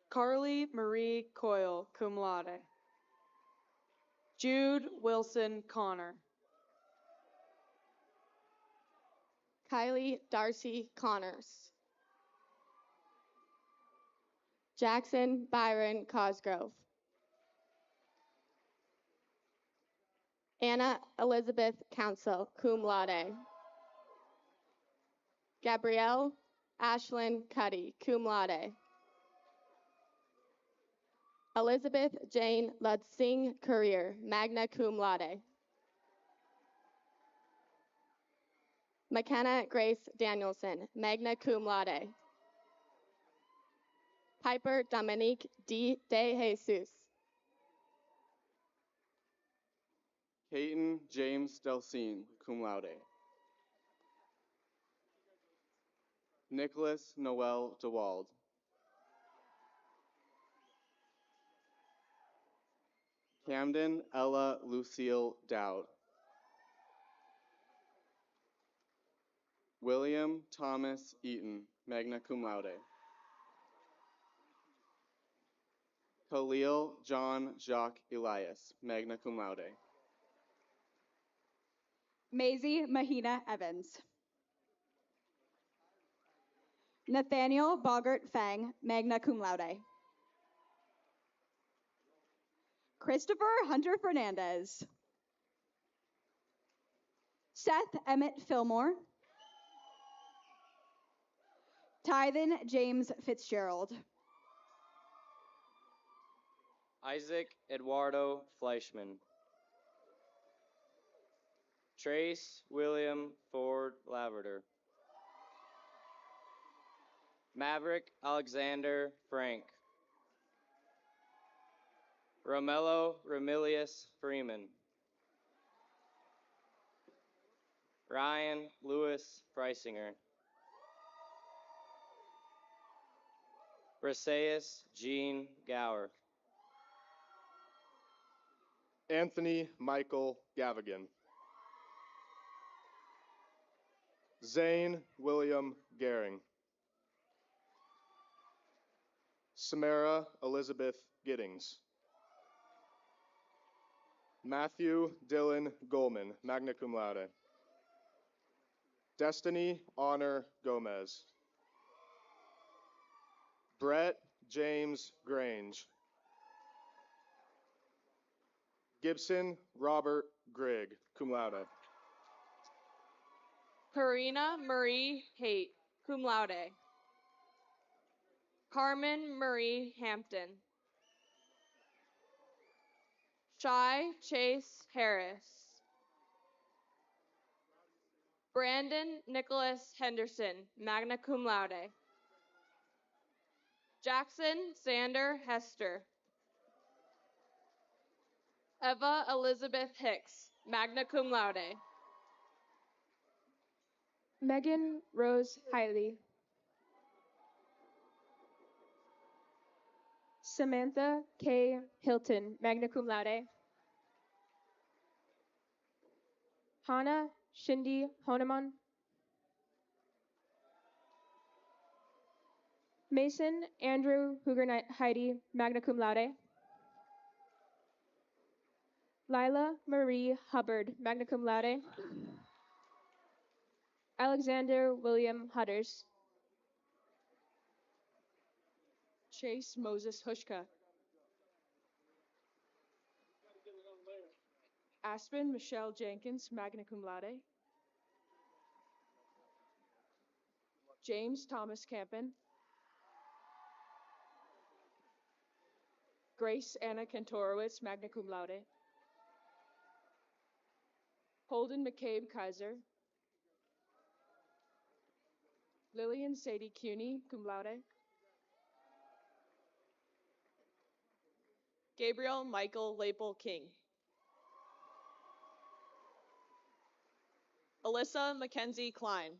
Carly Marie Coyle, cum laude. Jude Wilson Connor. Kylie Darcy Connors. Jackson Byron Cosgrove. Anna Elizabeth Council, cum laude. Gabrielle Ashlyn Cuddy, cum laude. Elizabeth Jane Ludsing Courier, magna cum laude. McKenna Grace Danielson, magna cum laude. Piper Dominique D. De Jesus. Peyton James Delcine, cum laude. Nicholas Noel DeWald. Camden Ella Lucille Dowd. William Thomas Eaton, magna cum laude. Khalil John Jacques Elias, magna cum laude. Maisie Mahina Evans. Nathaniel Bogart Fang, magna cum laude. Christopher Hunter Fernandez. Seth Emmett Fillmore. Tyven James Fitzgerald. Isaac Eduardo Fleischman. Trace William Ford Laverdure. Maverick Alexander Frank. Romello Remilius Freeman. Ryan Lewis Freisinger. Briseus Jean Gower. Anthony Michael Gavigan. Zane William Gehring. Samara Elizabeth Giddings. Matthew Dylan Goldman, magna cum laude. Destiny Honor Gomez. Brett James Grange. Gibson Robert Grigg, cum laude. Karina Marie Haight, cum laude. Carmen Marie Hampton. Shy Chase Harris. Brandon Nicholas Henderson, magna cum laude. Jackson Sander Hester. Eva Elizabeth Hicks, magna cum laude. Megan Rose Hiley. Samantha K. Hilton, magna cum laude. Hannah Shindy Honeman. Mason Andrew Huger Heidi, magna cum laude. Lila Marie Hubbard, magna cum laude. Alexander William Hudders. Chase Moses Hushka. Aspen Michelle Jenkins, magna cum laude. James Thomas Campen. Grace Anna Kantorowicz, magna cum laude. Holden McCabe Kaiser. Lillian Sadie Cuny, cum laude. Gabriel Michael Lapel King. Alyssa Mackenzie Klein.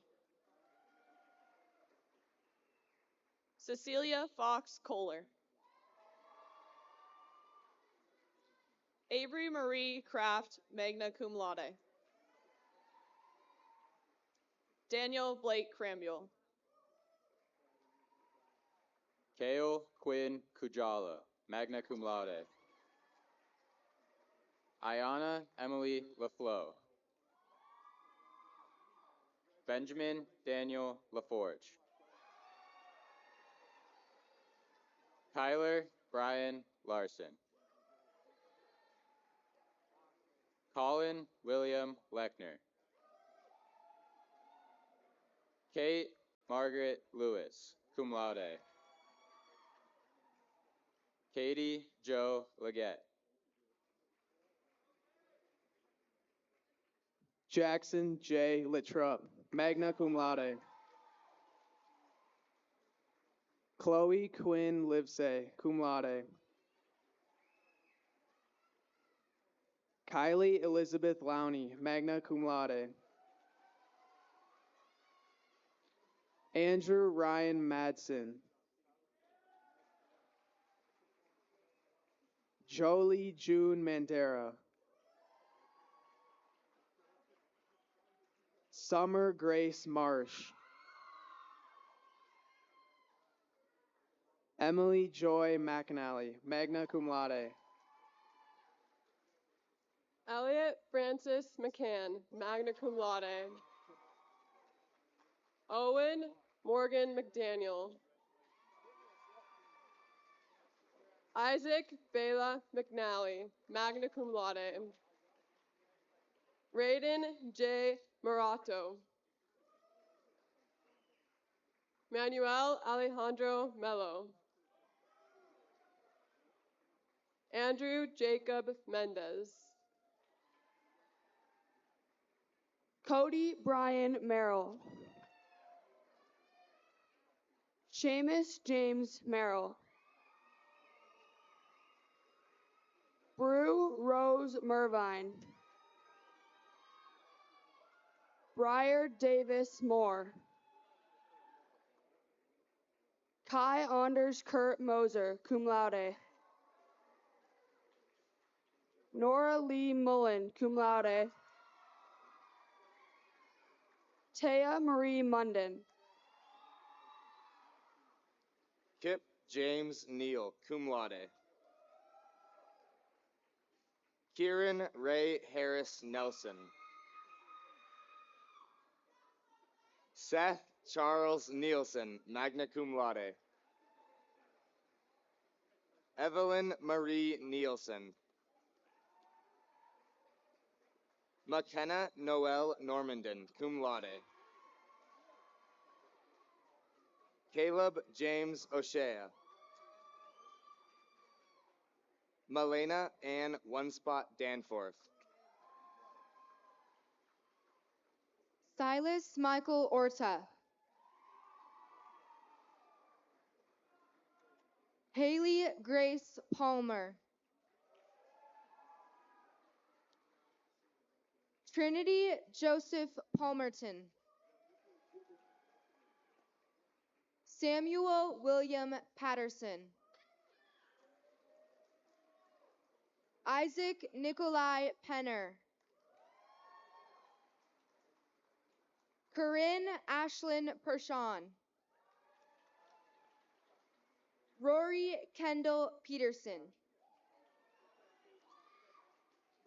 Cecilia Fox Kohler. Avery Marie Kraft, magna cum laude. Daniel Blake Crambuel. Kale Quinn Kujala, magna cum laude. Ayana Emily LaFleur. Benjamin Daniel LaForge. Tyler Brian Larson. Colin William Lechner. Kate Margaret Lewis, cum laude. Katie Jo Leggett. Jackson J. Littrup, magna cum laude. Chloe Quinn Livesay, cum laude. Kylie Elizabeth Lowney, magna cum laude. Andrew Ryan Madsen. Jolie June Mandera. Summer Grace Marsh. Emily Joy McAnally, magna cum laude. Elliot Francis McCann, magna cum laude. Owen Morgan McDaniel. Isaac Bela McNally, magna cum laude. Raiden J. Morato. Manuel Alejandro Mello. Andrew Jacob Mendez. Cody Brian Merrill. Seamus James Merrill. Brew Rose Mervine. Briar Davis Moore. Kai Anders Kurt Moser, cum laude. Nora Lee Mullen, cum laude. Taya Marie Munden. Kip James Neal, cum laude. Kieran Ray Harris Nelson. Seth Charles Nielsen, magna cum laude. Evelyn Marie Nielsen. McKenna Noel Normandin, cum laude. Caleb James O'Shea. Malena Ann One Spot Danforth. Silas Michael Orta. Haley Grace Palmer. Trinity Joseph Palmerton. Samuel William Patterson. Isaac Nikolai Penner. Corinne Ashlyn Pershawn. Rory Kendall Peterson.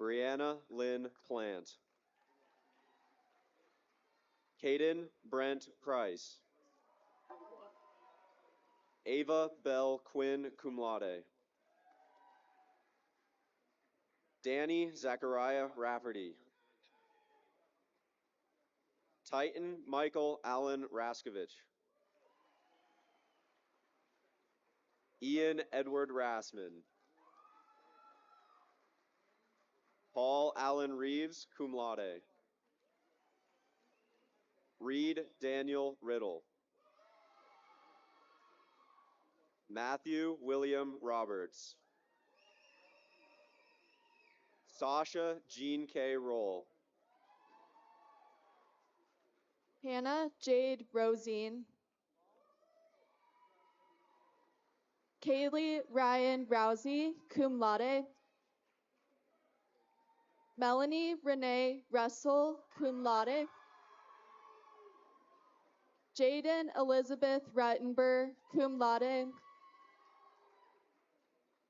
Brianna Lynn Plant. Caden Brent Price. Ava Bell Quinn, cum laude. Danny Zachariah Rafferty. Titan Michael Allen Raskovich. Ian Edward Rassman. Paul Allen Reeves, cum laude. Reed Daniel Riddle. Matthew William Roberts. Sasha Jean K. Roll. Hannah Jade Rosine. Kaylee Ryan Rousey, cum laude. Melanie Renee Russell, cum laude. Jaden Elizabeth Ruttenberg, cum laude.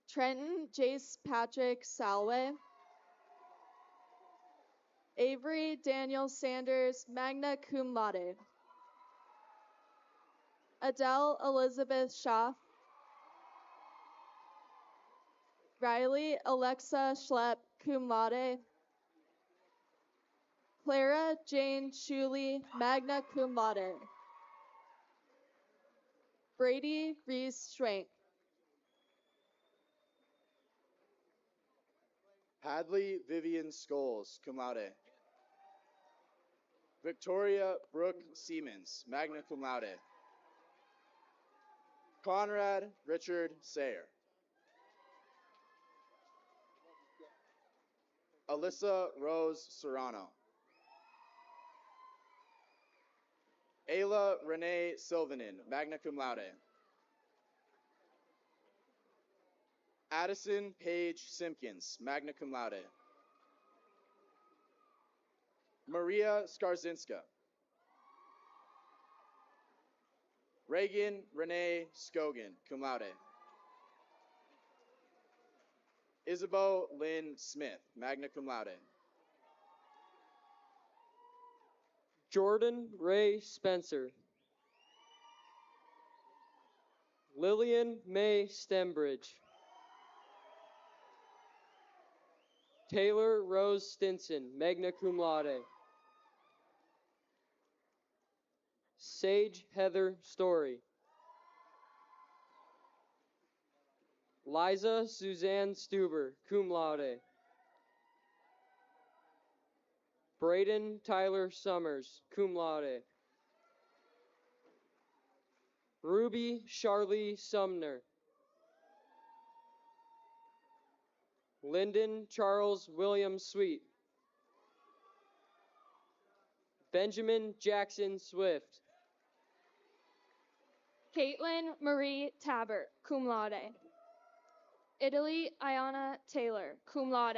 Trenton Jace Patrick Salway. Avery Daniel Sanders, magna cum laude. Adele Elizabeth Schaff. Riley Alexa Schlepp, cum laude. Clara Jane Shuley, magna cum laude. Brady Reese Schwenk. Hadley Vivian Scholes, cum laude. Victoria Brooke Siemens, magna cum laude. Conrad Richard Sayer. Alyssa Rose Serrano. Ayla Renee Silvanen, magna cum laude. Addison Paige Simpkins, magna cum laude. Maria Skarzinska. Reagan Renee Scogan, cum laude. Isabeau Lynn Smith, magna cum laude. Jordan Ray Spencer. Lillian May Stembridge. Taylor Rose Stinson, magna cum laude. Sage Heather Story. Liza Suzanne Stuber, cum laude. Braden Tyler Summers, cum laude. Ruby Charlie Sumner. Lyndon Charles William Sweet. Benjamin Jackson Swift. Caitlin Marie Tabert, cum laude. Italy Ayana Taylor, cum laude.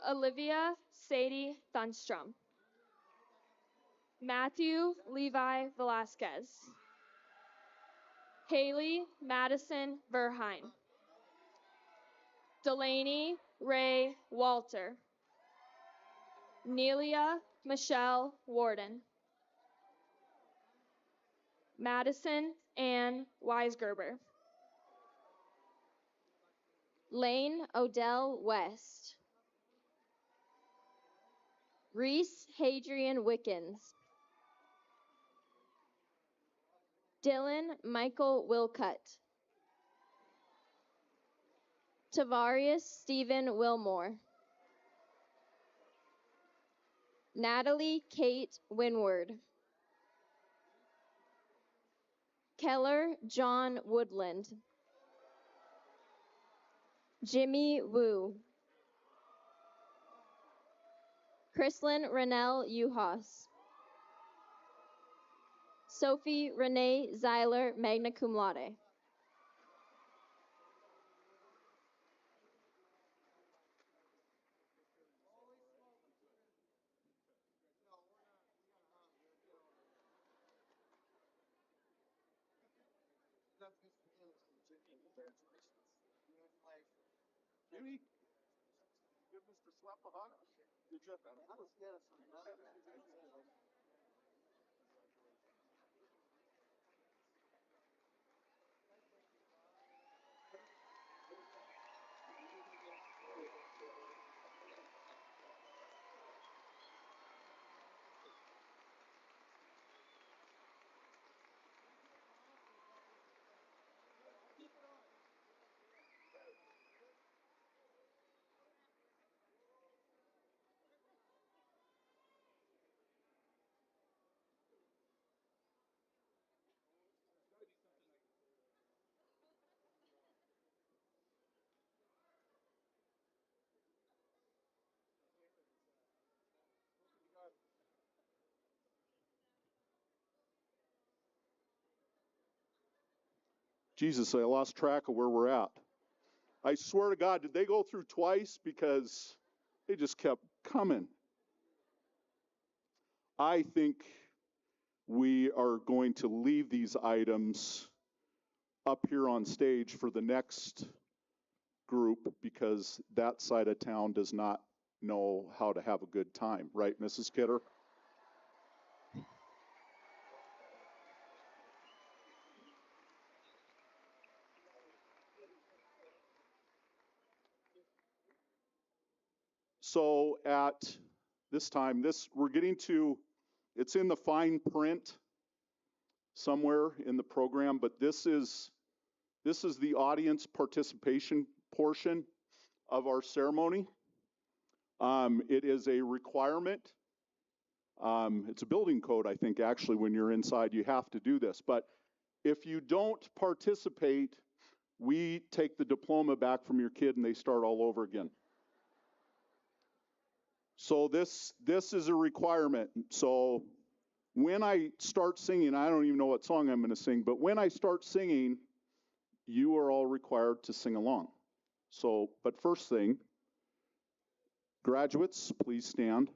Olivia Sadie Thunstrom. Matthew Levi Velasquez. Haley Madison Verheyen. Delaney Ray Walter. Nelia Michelle Warden. Madison Ann Weisgerber. Lane Odell West. Reese Hadrian Wickens. Dylan Michael Wilcutt. Tavarius Stephen Wilmore. Natalie Kate Winward. Keller John Woodland. Jimmy Wu. Chrislyn Renelle Uhas. Sophie Renee Zeiler, magna cum laude. Jimmy, give Mr. Slap a hug. Good job, man. Jesus, I lost track of where we're at. I swear to God, did they go through twice? Because they just kept coming. I think we are going to leave these items up here on stage for the next group because that side of town does not know how to have a good time. Right, Mrs. Kidder? So at this time, we're getting to, it's in the fine print somewhere in the program, but this is the audience participation portion of our ceremony. It is a requirement. It's a building code, I think, actually, when you're inside, you have to do this. But if you don't participate, we take the diploma back from your kid and they start all over again. So this is a requirement. So when I start singing, I don't even know what song I'm going to sing, but when I start singing, you are all required to sing along. So, but first thing, graduates, please stand.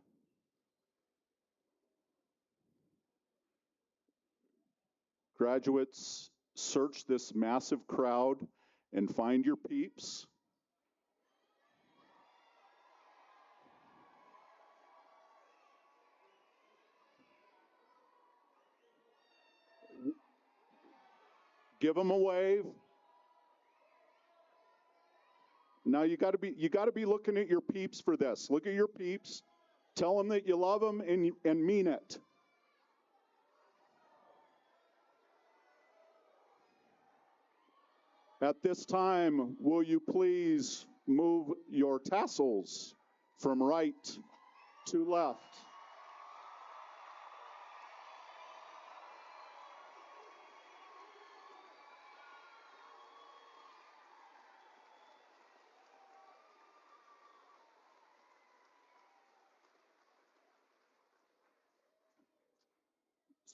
Graduates, search this massive crowd and find your peeps. Give them a wave. Now you got to be looking at your peeps for this. Look at your peeps. Tell them that you love them and mean it. At this time, will you please move your tassels from right to left?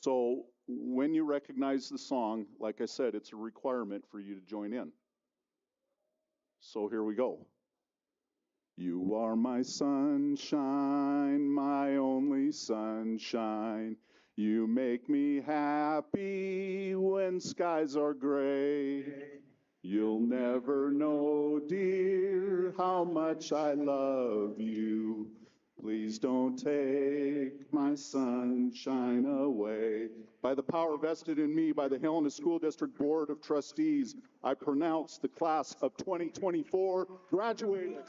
So when you recognize the song, like I said, it's a requirement for you to join in. So here we go. You are my sunshine, my only sunshine. You make me happy when skies are gray. You'll never know, dear, how much I love you. Please don't take my sunshine away. By the power vested in me by the Helena School District Board of Trustees, I pronounce the class of 2024 graduated.